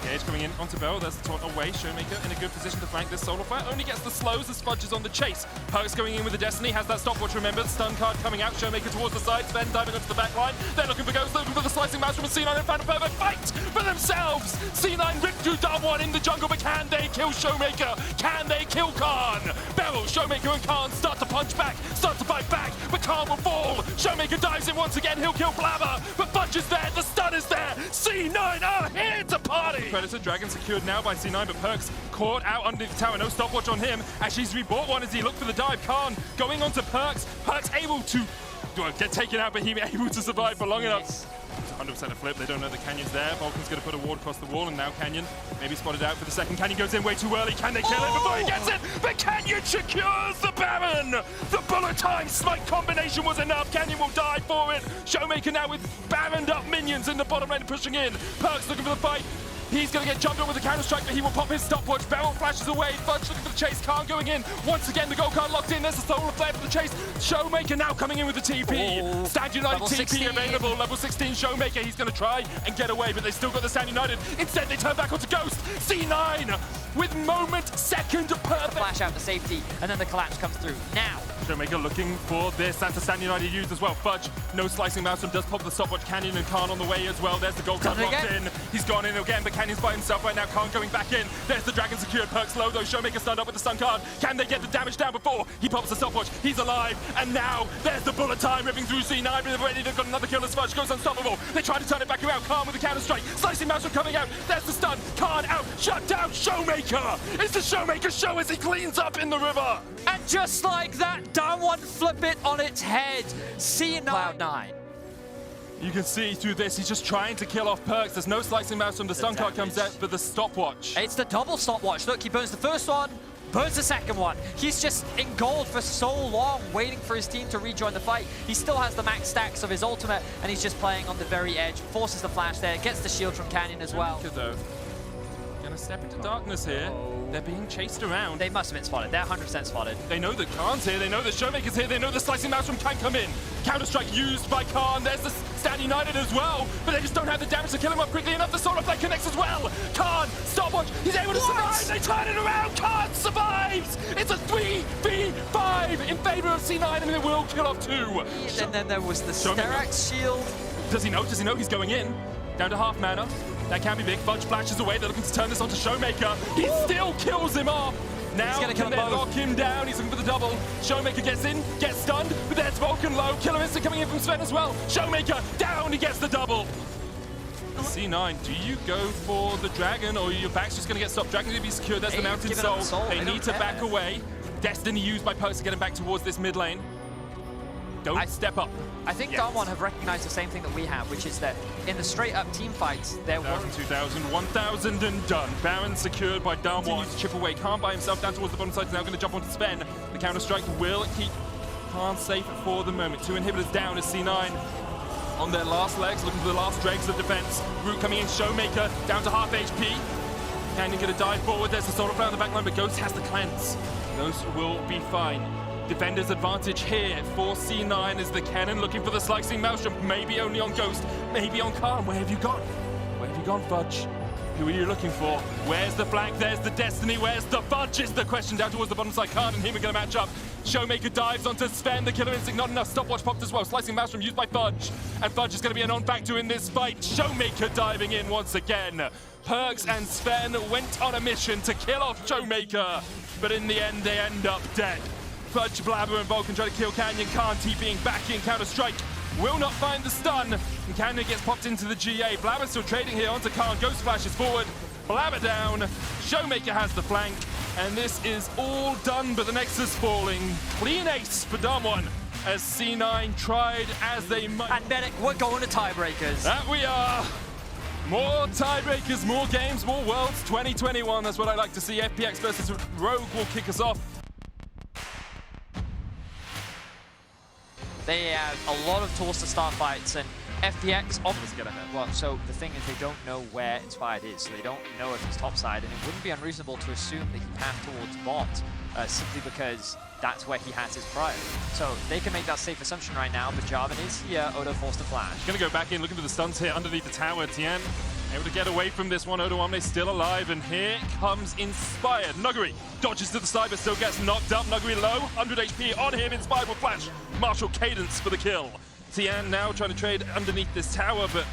Engage coming in onto Beryl. There's the taunt away. Showmaker in a good position to flank this Solar Flare. Only gets the slows as Fudge is on the chase. Perkz going in with the Destiny. Has that stopwatch, remember. Stun card coming out. Showmaker towards the side. Sven diving onto the back line. They're looking for Ghost. Looking for the slicing mouse from C9 and found a perfect fight for themselves. C9 ripped through Damwon in the jungle, but can they kill Showmaker? Can they kill Khan? Beryl, Showmaker and Khan start to punch back. Start to fight back, but Khan will fall. Showmaker dives in once again. He'll kill Blabber, but Fudge is there. The stun is there. C9 are here to party. Predator Dragon secured now by C9, but Perkz caught out underneath the tower. No stopwatch on him. Actually, he's rebought one as he looked for the dive. Khan going on to Perkz. Perkz able to get taken out, but he able to survive for long enough. 100% a flip. They don't know the Canyon's there. Vulcan's going to put a ward across the wall, and now Canyon maybe spotted out for the second. Canyon goes in way too early. Can they kill him before he gets it? But Canyon secures the Baron! The bullet time smite combination was enough. Canyon will die for it. Showmaker now with Baroned up minions in the bottom lane pushing in. Perkz looking for the fight. He's going to get jumped on with a counter-strike, but he will pop his stopwatch. Beryl flashes away. Fudge looking for the chase. Khan going in. Once again, the gold card locked in. There's a Solar Flare for the chase. Showmaker now coming in with the TP. Stand United TP
16.
available. Level 16 Showmaker. He's going to try and get away, but they still got the Stand United. Instead, they turn back onto Ghost. C9 with moment second perfect.
Flash out to safety, and then the collapse comes through. Now,
Showmaker looking for this. That's a Stand United used as well. Fudge, no slicing Maelstrom, does pop the stopwatch. Canyon and Khan on the way as well. There's the gold card locked in. He's gone in again, but Canyon's by himself right now. Khan going back in. There's the Dragon secured. Perkz low though. Showmaker stunned up with the stun card. Can they get the damage down before he pops the stopwatch? He's alive, and now there's the bullet time ripping through C9. But already they've got another kill as Fudge goes unstoppable. They try to turn it back around. Khan with the counter strike. Slicing Maelstrom coming out. There's the stun. Khan out. Shut down. Showmaker. It's the Showmaker show as he cleans up in the river.
And just like that, down one, flip it on its head. C9. Cloud9.
You can see through this, he's just trying to kill off Perkz. There's no slicing mouse from the stun card comes out for the stopwatch.
It's the double stopwatch. Look, he burns the first one, burns the second one. He's just in gold for so long, waiting for his team to rejoin the fight. He still has the max stacks of his ultimate, and he's just playing on the very edge. Forces the flash there, gets the shield from Canyon as well.
Though, gonna step into darkness here. They're being chased around.
They must have been spotted. They're 100% spotted.
They know that Khan's here. They know that Showmaker's here. They know the slicing mouse from can come in. Counter-strike used by Khan. There's the Stand United as well, but they just don't have the damage to kill him up quickly enough. The solar flare connects as well. Khan, stopwatch. He's able to survive. They turn it around. Khan survives. It's a 3v5 in favor of C9, and they will kill off 2.
And then there was the Sterax shield.
Does he know? Does he know he's going in? Down to half mana. That can be big. Fudge flashes away. They're looking to turn this onto Showmaker. He still kills him off. Now can they lock him down? He's looking for the double. Showmaker gets in, gets stunned, but there's Vulcan low. Killer Instinct coming in from Sven as well. Showmaker down, he gets the double. C9, do you go for the Dragon, or your back's just going to get stopped? Dragon's going to be secured. There's the Mountain Soul. They need to back away. Destiny used by Perkz to get him back towards this mid lane. Don't step up.
I think Darwin have recognized the same thing that we have, which is that in the straight-up team fights, there were
2,000, 1,000 and done. Baron secured by Darwin. Continues to chip away. Khan by himself down towards the bottom side. He's now going to jump onto Sven. The counter-strike will keep Khan safe for the moment. 2 inhibitors down as C9 on their last legs, looking for the last dregs of defense. Root coming in. Showmaker down to half HP. Canyon going to dive forward. There's the solar flare on the back line, but Ghost has the cleanse. Ghost will be fine. Defender's advantage here for C9 is the cannon looking for the slicing maelstrom. Maybe only on Ghost, maybe on Khan. Where have you gone? Where have you gone, Fudge? Who are you looking for? Where's the flank? There's the Destiny. Where's the Fudge? Is the question down towards the bottom side. Khan and him are going to match up. Showmaker dives onto Sven. The Killer Instinct, not enough. Stopwatch popped as well. Slicing maelstrom used by Fudge. And Fudge is going to be a non-factor in this fight. Showmaker diving in once again. Perkz and Sven went on a mission to kill off Showmaker, but in the end they end up dead. Fudge, Blabber, and Vulcan try to kill Canyon. Khan TPing back in, counter-strike. Will not find the stun, and Canyon gets popped into the GA. Blabber still trading here onto Khan. Ghost flashes forward. Blabber down. Showmaker has the flank, and this is all done, but the Nexus falling. Clean ace for Damwon, as C9 tried as they might.
And Medic, we're going to tiebreakers.
That we are. More tiebreakers, more games, more worlds. 2021, that's what I like to see. FPX versus Rogue will kick us off.
They have a lot of tools to start fights, and FPX obviously get ahead. Well, so the thing is, they don't know where Inspired is, so they don't know if he's topside, and it wouldn't be unreasonable to assume that he passed towards bot, simply because that's where he has his priority. So they can make that safe assumption right now, but Jarvan is here. Odo forced to flash.
He's going to go back in, looking for the stuns here underneath the tower. Tien able to get away from this one. Odo Omne still alive, and here comes Inspired. Nuguri dodges to the side, but still gets knocked up. Nuguri low, 100 HP on him. Inspired will flash. Martial Cadence for the kill. Tien now trying to trade underneath this tower, but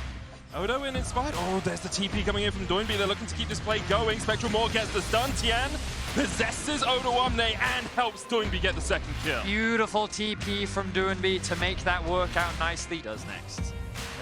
Odo and Inspired. Oh, there's the TP coming in from DoinB. They're looking to keep this play going. Spectral Maw gets the stun. Tien possesses Odo Omne and helps DoinB get the second kill.
Beautiful TP from DoinB to make that work out nicely. Does next.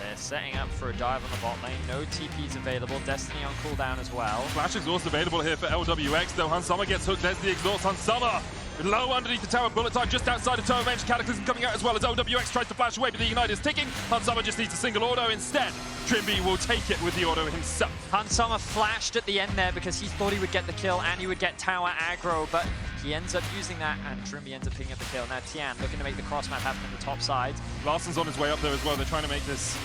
They're setting up for a dive on the bot lane. No TPs available. Destiny on cooldown as well.
Flash exhaust available here for LWX, though Hansama gets hooked. There's the exhaust. Hansama low underneath the tower. Bullet time just outside of tower range. Cataclysm coming out as well as OWX tries to flash away, but the Ignite is ticking. Hansama just needs a single auto instead. DoinB will take it with the auto himself.
Hansama flashed at the end there because he thought he would get the kill and he would get tower aggro, but he ends up using that, and DoinB ends up picking up the kill. Now Tien looking to make the cross map happen in the top side.
Larson's on his way up there as well. They're trying to make this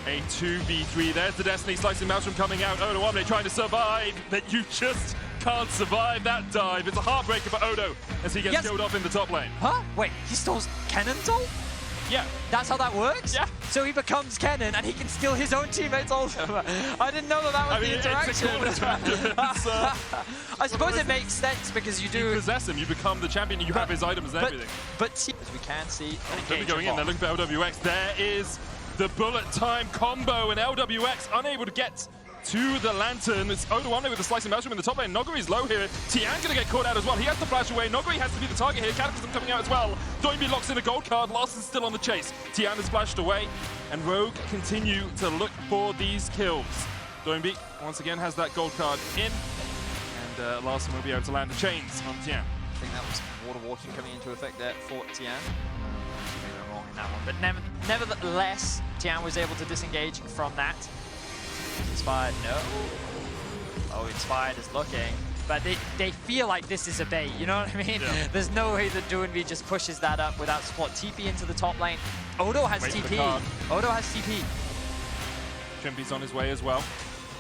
a 2v3. There's the Destiny slicing Maelstrom coming out. Odo Omne trying to survive, but you just can't survive that dive. It's a heartbreaker for Odo as he gets killed off in the top lane.
Huh? Wait, he stole Cannon's ult?
Yeah.
That's how that works?
Yeah.
So he becomes Kennen and he can steal his own teammates also. I didn't know that was the interaction.
It's a cool
I suppose it makes sense because you do...
You possess him, you become the champion, you have his items and everything.
But as we can see,
They're going in, they're looking for LWX. There is the bullet time combo, and LWX unable to get to the lantern. It's Odoamne with the slicing mushroom in the top lane. Noguri's low here. Tian gonna get caught out as well. He has to flash away. Noguri has to be the target here. Cataclysm coming out as well. DoinB locks in a gold card. Larson's still on the chase. Tian has flashed away, and Rogue continue to look for these kills. DoinB once again has that gold card in, and Larson will be able to land the chains on Tian.
I think that was water walking coming into effect there for Tian. Maybe I'm wrong in that one. But nevertheless, Tian was able to disengage from that. Inspired, no. Oh, Inspired is looking. But they feel like this is a bait, you know what I mean? Yeah. There's no way that DoinB just pushes that up without support. TP into the top lane. Odo has TP. Odo has TP.
Trimby's on his way as well.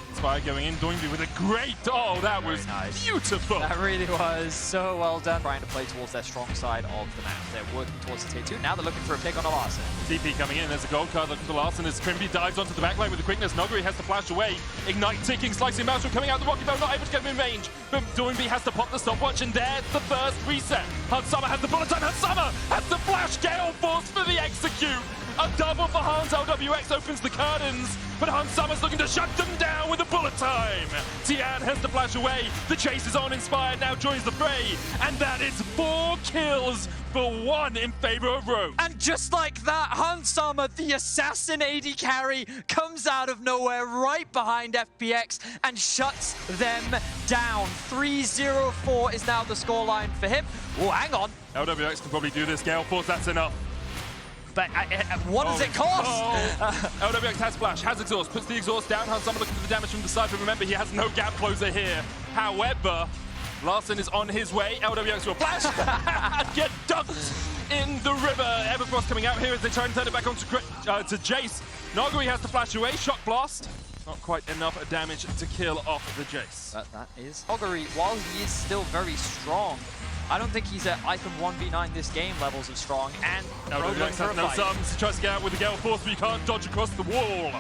Inspired going in, DoinB with a great, oh, that was
nice.
Beautiful.
That really was so well done. Trying to play towards their strong side of the map. They're working towards the tier 2. Now they're looking for a pick on a Larson.
TP coming in, there's a gold card looking for Larson as Trimby dives onto the backline with the quickness. Noguri has to flash away. Ignite ticking, slicing Maelstrom coming out the Rocky Bow, not able to get him in range. But DoinB has to pop the stopwatch, and there's the first reset. Hansama has the bullet time, Hansama has the flash, Gale Force for the execute. A double for Hans. LWX opens the curtains, but Hansama's looking to shut them down with a bullet time. Tian has to flash away. The chase is on. Inspired now joins the fray, and that is 4 kills for 1 in favor of Rogue.
And just like that, Hansama, the assassin AD carry, comes out of nowhere right behind FPX and shuts them down. 3-0-4 is now the scoreline for him. Oh, hang on.
LWX can probably do this. Gale Force, that's enough.
But what does it cost?
LWX has flash, has exhaust, puts the exhaust down. Hansama looking for the damage from the side, but remember, he has no gap closer here. However, Larson is on his way. LWX will flash and get dunked in the river. Everfrost coming out here as they try and turn it back on to Jace. Noguri has to flash away. Shock blast. Not quite enough damage to kill off the Jace.
That is Noguri, while he is still very strong, I don't think he's at Icon 1v9 this game levels of strong, and
LWX has no summons. He tries to get out with the Gale Force, but you can't dodge across the wall.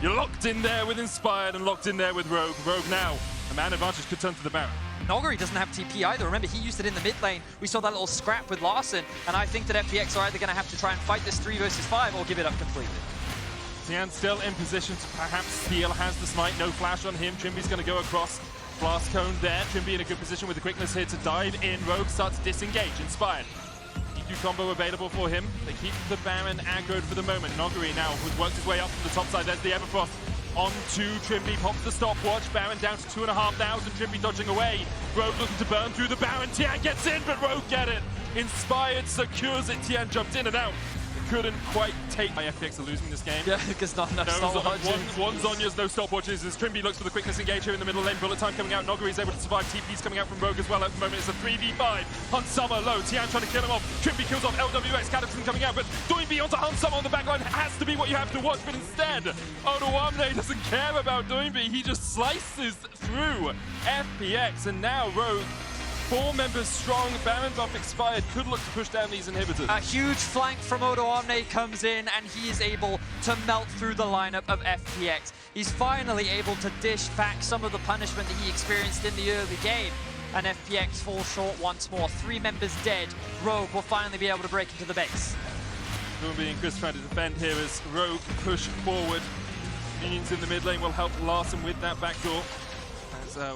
You're locked in there with Inspired and locked in there with Rogue. Rogue now, a man advantage could turn to the Baron.
Noguri doesn't have TP either. Remember, he used it in the mid lane. We saw that little scrap with Larson, and I think that FPX are either going to have to try and fight this 3 versus 5 or give it up completely.
Tian still in position to perhaps steal, has the smite, no flash on him. Trimby's going to go across. Blast cone there. Trimby in a good position with the quickness here to dive in. Rogue starts to disengage. Inspired. EQ combo available for him. They keep the Baron aggroed for the moment. Noguri now has worked his way up from the top side. There's the Everfrost onto Trimby. Pops the stopwatch. Baron down to 2,500. Trimby dodging away. Rogue looking to burn through the Baron. Tian gets in, but Rogue get it. Inspired secures it. Tian jumped in and out. Couldn't quite take. FPX are losing this game.
Yeah, because not enough stopwatches.
One Zhonya's, no stopwatches as Trimby looks for the quickness engage here in the middle lane. Bullet time coming out. Noguri is able to survive. TP's coming out from Rogue as well at the moment. It's a 3v5. Hansama low. Tian trying to kill him off. Trimby kills off LWX. Cataclysm coming out, but DoinB onto Hansama on the backline has to be what you have to watch. But instead, Odoamne doesn't care about DoinB. He just slices through FPX, and now Rogue, 4 members strong, Baron buff expired, could look to push down these inhibitors.
A huge flank from Odoamne comes in, and he is able to melt through the lineup of FPX. He's finally able to dish back some of the punishment that he experienced in the early game, and FPX falls short once more. 3 members dead. Rogue will finally be able to break into the base.
DoinB and Chris trying to defend here as Rogue push forward. Minions in the mid lane will help Larson with that backdoor.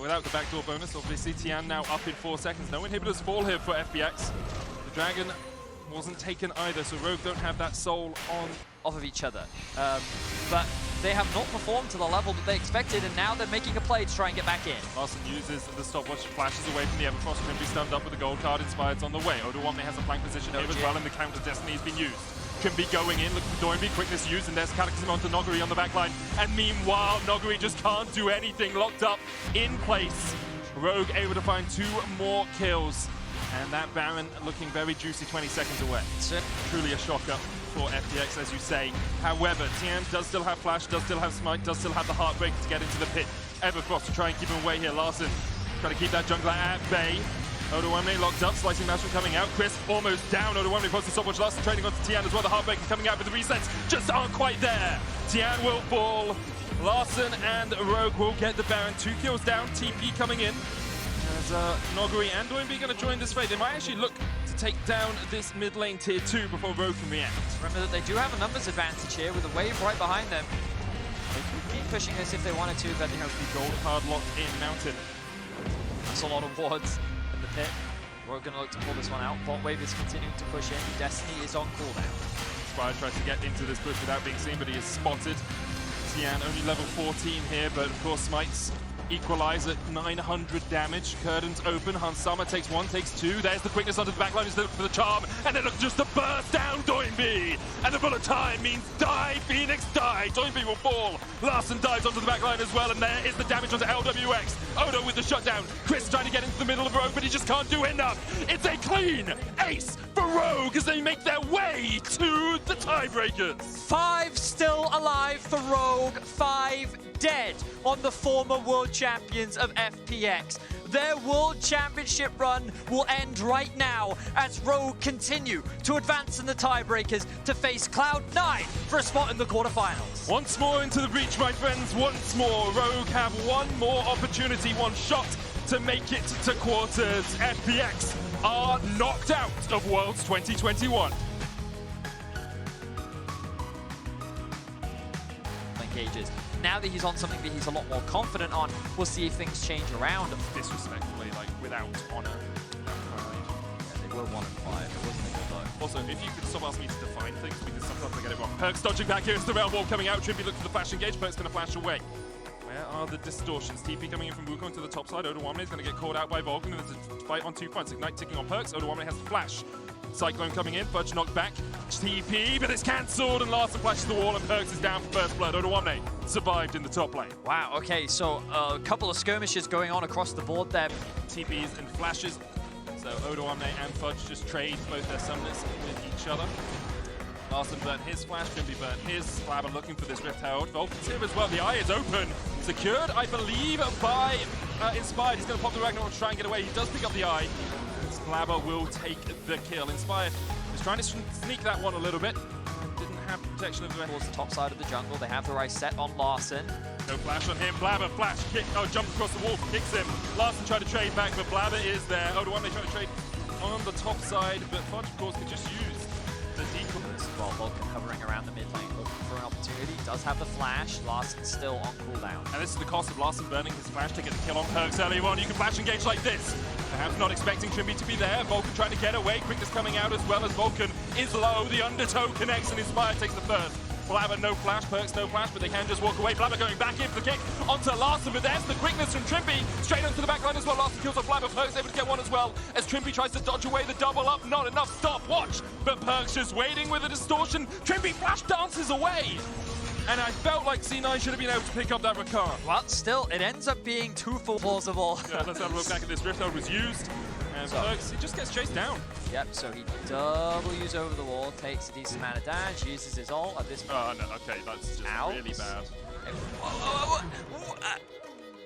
Without the backdoor bonus, obviously Tian now up in 4 seconds. No inhibitors fall here for FPX. The Dragon wasn't taken either, so Rogue don't have that soul on
off of each other. But they have not performed to the level that they expected, and now they're making a play to try and get back in.
Larson uses the stopwatch, flashes away from the Everfrost. Trimby stunned up with the gold card. Inspired's on the way. Odoamne has a flank position here as well, and the counter destiny has been used. Trimby going in, looking for DoinB, quickness used, and there's Cataclysm onto Noguri on the backline. And meanwhile, Noguri just can't do anything, locked up in place. Rogue able to find 2 more kills. And that Baron looking very juicy, 20 seconds away. Truly a shocker for FPX, as you say. However, Tian does still have flash, does still have smite, does still have the heartbreaker to get into the pit. Everfrost to try and keep him away here. Larson trying to keep that jungler at bay. DoinB locked up, slicing Master coming out. Chris almost down. DoinB posts the stopwatch. Larson trading onto Tian as well. The Heartbreaker coming out, but the resets just aren't quite there. Tian will fall. Larson and Rogue will get the Baron. 2 kills down. TP coming in. As Noguri and DoinB going to join this fight. They might actually look to take down this mid lane tier 2 before Rogue can react.
Remember that they do have a numbers advantage here with a wave right behind them. They could keep pushing this if they wanted to, but
They have the gold card locked in Mountain.
that's a lot of wards in the pit. We're going to look to pull this one out. Bot wave is continuing to push in. Destiny is on cooldown.
Spire tries to get into this push without being seen, but he is spotted. Tian only level 14 here, but of course smites equalize at 900 damage. Curtains open. Hansama takes 1, takes 2. There's the quickness onto the backline. He's looking for the charm, and then look just to burst down DoinB. And the bullet time means die, Phoenix, die. DoinB will fall. Larson dives onto the backline as well, and there is the damage onto LWX. Odo with the shutdown. Chris trying to get into the middle of Rogue, but he just can't do enough. It's a clean ace for Rogue as they make their way to the tiebreakers.
5 still alive for Rogue, 5 dead on the former world champions of FPX. Their world championship run will end right now as Rogue continue to advance in the tiebreakers to face Cloud9 for a spot in the quarterfinals.
Once more into the breach, my friends. Once more, Rogue have one more opportunity, one shot to make it to quarters. FPX are knocked out of Worlds 2021.
Engages. Now that he's on something that he's a lot more confident on, we'll see if things change around.
Disrespectfully, like without honor.
They were 1 and 5. It wasn't a good low.
Also, if you could stop asking me to define things, because sometimes I get it wrong. Perkz dodging back here. It's the realm wall coming out. Trippy looks for the flash engage. Perkz going to flash away. Where are the distortions? TP coming in from Wukong to the top side. DoinB is going to get caught out by Vulcan. There's a fight on 2 fronts. Ignite ticking on Perkz. DoinB has the flash. Cyclone coming in. Fudge knocked back. TP, but it's cancelled. And Larson flashes the wall, and Perkz is down for first blood. DoinB survived in the top lane.
Wow, okay, so a couple of skirmishes going on across the board there.
TPs and flashes. So DoinB and Fudge just trade both their summoners with each other. Larson burnt his flash, Trippy burnt his. Flabber looking for this Rift Herald. Vulcan's here as well. The eye is open. Secured, I believe, by Inspired. He's going to pop the Ragnarok to try and get away. He does pick up the eye. Flabber will take the kill. Inspired is trying to sneak that one a little bit. Didn't have protection of the
Towards the top side of the jungle, they have the right set on Larson.
No flash on him. Blabber, flash, kick. Oh, jumps across the wall, kicks him. Larson tried to trade back, but Blabber is there. DoinB trying to trade on the top side, but Fudge, of course, could just use the decoy.
While Vulcan hovering around the mid lane, looking for an opportunity. Does have the flash. Larson's still on cooldown.
And this is the cost of Larson burning his flash to get the kill on Perkz early on. You can flash engage like this. Perhaps not expecting Trippy to be there. Vulcan trying to get away. Quickness coming out as well as Vulcan is low. The undertow connects and Inspire takes the first. Blabber no flash, Perkz no flash, but they can just walk away. Blabber going back in for the kick onto Larson, but there's the quickness from Trippy. Straight onto the back line as well. Larson kills off Blabber. Perkz able to get one as well as Trippy tries to dodge away the double up. Not enough. Stop, watch. But Perkz just waiting with a distortion. Trippy flash dances away. And I felt like C9 should have been able to pick up that Rakar.
Well, still, it ends up being too full plausible.
Yeah, let's have a look back at this. Rift Herald was used. And Perkz, he just gets chased down.
Yep, so he W's over the wall, takes a decent amount of damage, uses his ult at this point.
Oh, no, okay, that's just really bad.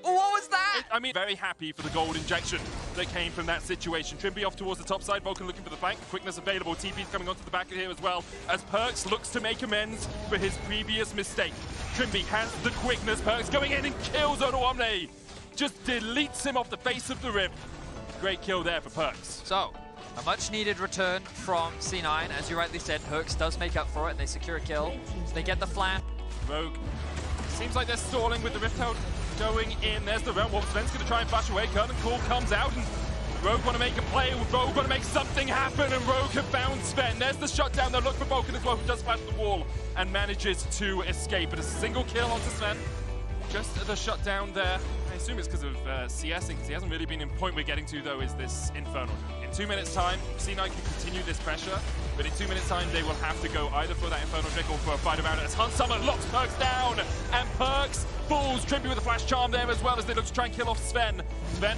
What was that?
I mean, very happy for the gold injection that came from that situation. Trippy off towards the top side, Vulcan looking for the flank. Quickness available, TP's coming onto the back of here as well, as Perkz looks to make amends for his previous mistake. Trippy has the quickness, Perkz going in and kills DoinB. Just deletes him off the face of the rift. Great kill there for Perkz.
So, a much-needed return from C9. As you rightly said, Perkz does make up for it, and they secure a kill. So they get the flash.
Rogue. Seems like they're stalling with the Rift Herald going in. There's the realm wall. Sven's going to try and flash away. Curtain Call comes out, and Rogue want to make a play. Rogue want to make something happen, and Rogue have found Sven. There's the shutdown. They'll look for Vulcan as well, who does flash the wall and manages to escape. But a single kill onto Sven. Just the shutdown there. I assume it's because of CSing, because he hasn't really been in. Point we're getting to, though, is this Infernal. In 2 minutes' time, C9 can continue this pressure, but in 2 minutes' time, they will have to go either for that Infernal Drake or for a fight around it, as Hansama locks Perkz down, and Perkz falls. Trippy with a flash charm there as well, as they look to try and kill off Sven. Sven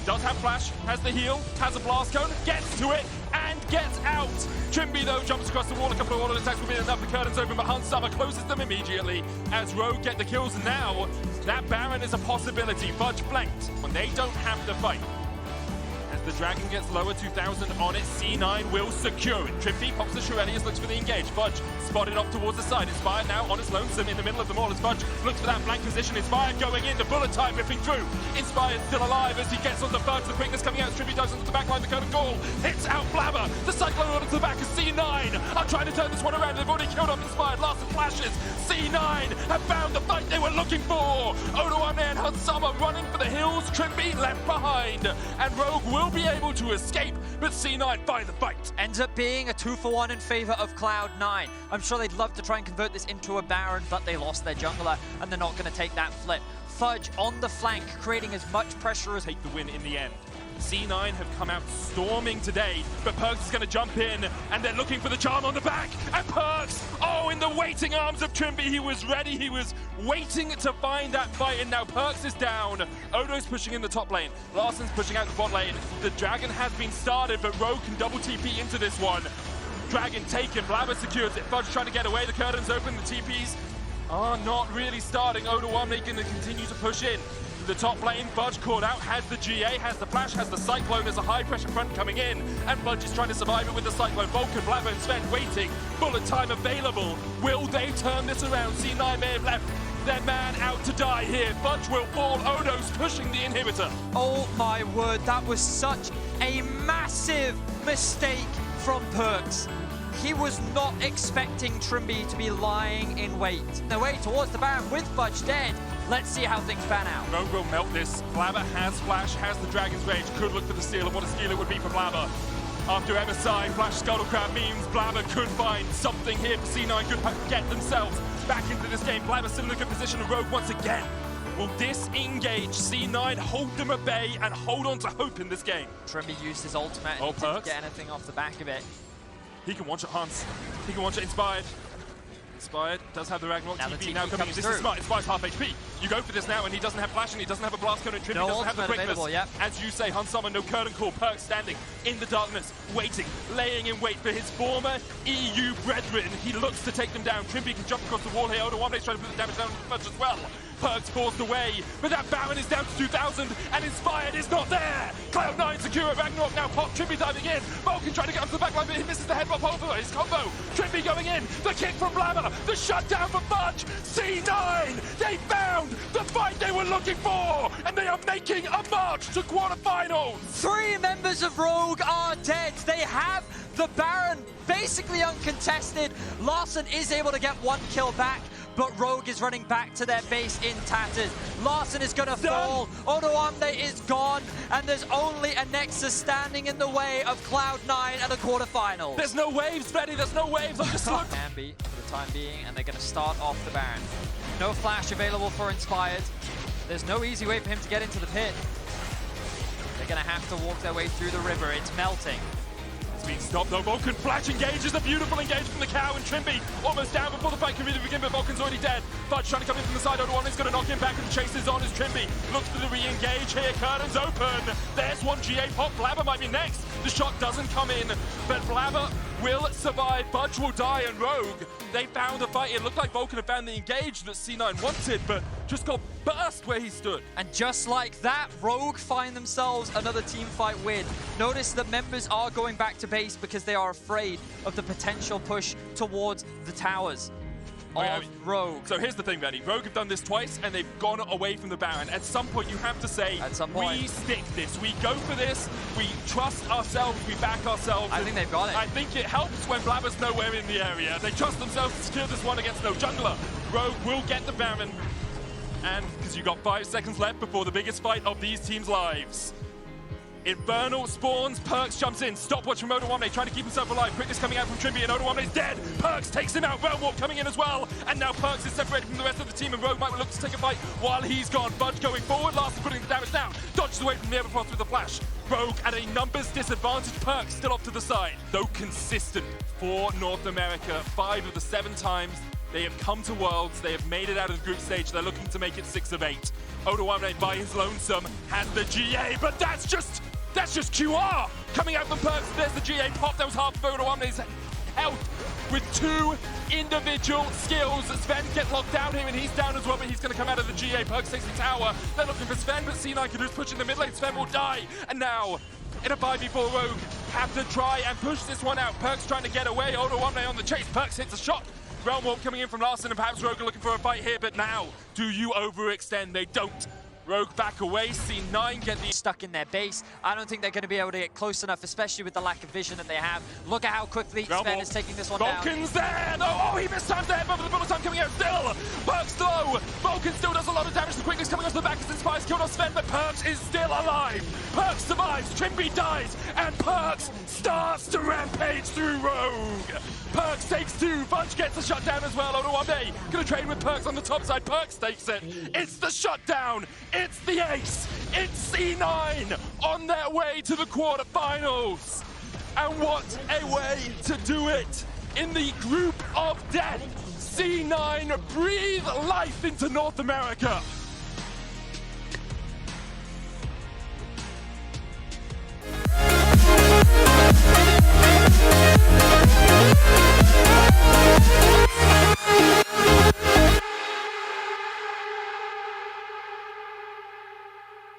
does have flash, has the heal, has a blast cone, gets to it, and gets out. Trippy, though, jumps across the wall. A couple of wall attacks will be enough. The curtains open, but Hansama closes them immediately as Rogue get the kills. Now, that Baron is a possibility. Fudge flanked when they don't have to fight. As The Dragon gets lower, 2,000 on it. C9 will secure it. trippy pops the Shurelius, looks for the engage. Fudge spotted off towards the side. Inspired now on his lonesome in the middle of them all as Fudge looks for that flank position. Inspired going in, the bullet time ripping through. Inspired still alive as he gets on the Fudge. The quickness coming out as trippy dives into the backline. The curtain call hits out Blabber. The Cyclone onto the back of C9 are trying to turn this one around. They've already killed off Inspired. Last of flashes. C9 have found the fight they were looking for. Odoamne and Hansama running for the hills. Trippy left behind. And Rogue will be able to escape, but C9 find the fight.
Ends up being a 2-for-1 in favor of Cloud9. I'm sure they'd love to try and convert this into a Baron, but they lost their jungler, and they're not going to take that flip. Fudge on the flank, creating as much pressure as...
Take the win in the end. C9 have come out storming today, but Perkz is going to jump in, and they're looking for the charm on the back, and Perkz, oh, in the waiting arms of Trimby, he was ready, he was waiting to find that fight, and now Perkz is down. Odo's pushing in the top lane, Larsen's pushing out the bot lane. The Dragon has been started, but Rogue can double TP into this one. Dragon taken, Blabber secures it, Fudge trying to get away, the curtains open, the TPs are not really starting. Odoamne going to continue to push in. The top lane, Fudge caught out, has the GA, has the flash, has the Cyclone, there's a high pressure front coming in, and Fudge is trying to survive it with the Cyclone. Vulcan, Blabber and Sven waiting, bullet time available. Will they turn this around? C9 may have left their man out to die here. Fudge will fall, Odo's pushing the inhibitor.
Oh my word, that was such a massive mistake from Perkz. He was not expecting Trimby to be lying in wait. The way towards the Baron with Fudge dead. Let's see how things pan out.
Rogue will melt this. Blabber has flash, has the Dragon's Rage, could look for the steal, and what a steal it would be for Blabber. After MSI, Flash Scuttlecrab means Blabber could find something here for C9, could get themselves back into this game. Blabber still in a good position, and Rogue once again will disengage C9, hold them at bay, and hold on to hope in this game.
Trimby used his ultimate and didn't get anything off the back of it.
He can one-shot Hans. He can one-shot Inspired. Inspired does have the Ragnarok TP now coming in. This is smart. Inspired's half HP. You go for this now, and he doesn't have flash, and he doesn't have a blast cone, and Trimby doesn't have the quickness.
Yep.
As you say, Hansama, no curtain call. Perkz standing in the darkness, waiting, laying in wait for his former EU brethren. He looks to take them down. Trimby can jump across the wall here. Odoamne's trying to put the damage down on Fudge as well. Perkz forced away, but that Baron is down to 2,000, and Inspired is not there. Cloud9 secure at Ragnarok now pop. Trimby diving in. Vulcan trying to get onto the backline, but he misses the headbutt over his combo. Trimby going in. The kick from Blabber. The shutdown for Fudge. C9. They found the fight they were looking for, and they are making a march to quarterfinals.
3 members of Rogue are dead. They have the Baron basically uncontested. Larsen is able to get 1 kill back, but Rogue is running back to their base in tatters. Larsen is going to fall. Odoamne is gone, and there's only a Nexus standing in the way of Cloud9 at the quarterfinals.
There's no waves, Betty. There's no waves. I'm just looking.
Can be for the time being, and they're going to start off the Baron. No flash available for Inspired. There's no easy way for him to get into the pit. They're going to have to walk their way through the river. It's melting.
Being stopped though. Vulcan flash engages, a beautiful engage from the cow, and Trimby almost down before the fight can really begin, but Vulcan's already dead. Fudge trying to come in from the side. Odoamne's going to knock him back, and the chase is on as Trimby looks for the re-engage here. Curtains open. There's one GA pop. Blabber might be next. The shot doesn't come in, but Blabber will survive. Fudge will die, and Rogue, they found a fight. It looked like Vulcan had found the engage that C9 wanted, but just got burst where he stood.
And just like that, Rogue find themselves another team fight win. Notice that members are going back to base because they are afraid of the potential push towards the towers of Rogue.
So here's the thing, Benny. Rogue have done this twice, and they've gone away from the Baron. At some point, you have to say, we stick this. We go for this. We trust ourselves. We back ourselves.
I think they've got it.
I think it helps when Blabber's nowhere in the area. They trust themselves to secure this one against no jungler. Rogue will get the Baron. And because you've got 5 seconds left before the biggest fight of these teams' lives. Infernal spawns, Perkz jumps in, stopwatch from Odoamne, trying to keep himself alive. Quickness coming out from Trimby, and Odoamne's dead. Perkz takes him out, Realm Warp coming in as well. And now Perkz is separated from the rest of the team, and Rogue might look to take a fight while he's gone. Fudge going forward, Larsen putting the damage down. Dodges away from the Everfrost with the flash. Rogue at a numbers disadvantage, Perkz still off to the side. Though consistent for North America, 5 of the 7 times they have come to Worlds, they have made it out of the group stage, they're looking to make it 6 of 8. Odoamne by his lonesome has the GA, but that's just QR! Coming out from Perkz, there's the GA pop, that was half of Odoamne's health with 2 individual skills. Sven gets locked down here, and he's down as well, but he's going to come out of the GA. Perkz takes the tower. They're looking for Sven, but C9 can just push in the mid lane. Sven will die, and now in a 5v4. Rogue have to try and push this one out. Perkz trying to get away. Odo1 on the chase. Perkz hits a shot. Realm Warp coming in from Larson, and perhaps Rogue are looking for a fight here, but now, do you overextend? They don't. Rogue back away, C9 get the...
Stuck in their base. I don't think they're going to be able to get close enough, especially with the lack of vision that they have. Look at how quickly Sven is taking this one down.
Vulcan's there! Oh, he missed time there, but the bullet time coming out still! Perkz low! Vulcan still does a lot of damage. The quickness coming off the back as Inspire's killed off Sven, but Perkz is still alive! Perkz survives, Trimby dies, and Perkz starts to rampage through Rogue! Perkz takes 2, Fudge gets the shutdown as well. Odo1 gonna trade with Perkz on the top side. Perkz takes it. It's the shutdown. It's the ace. It's C9 on their way to the quarterfinals. And what a way to do it in the group of death. C9 breathe life into North America.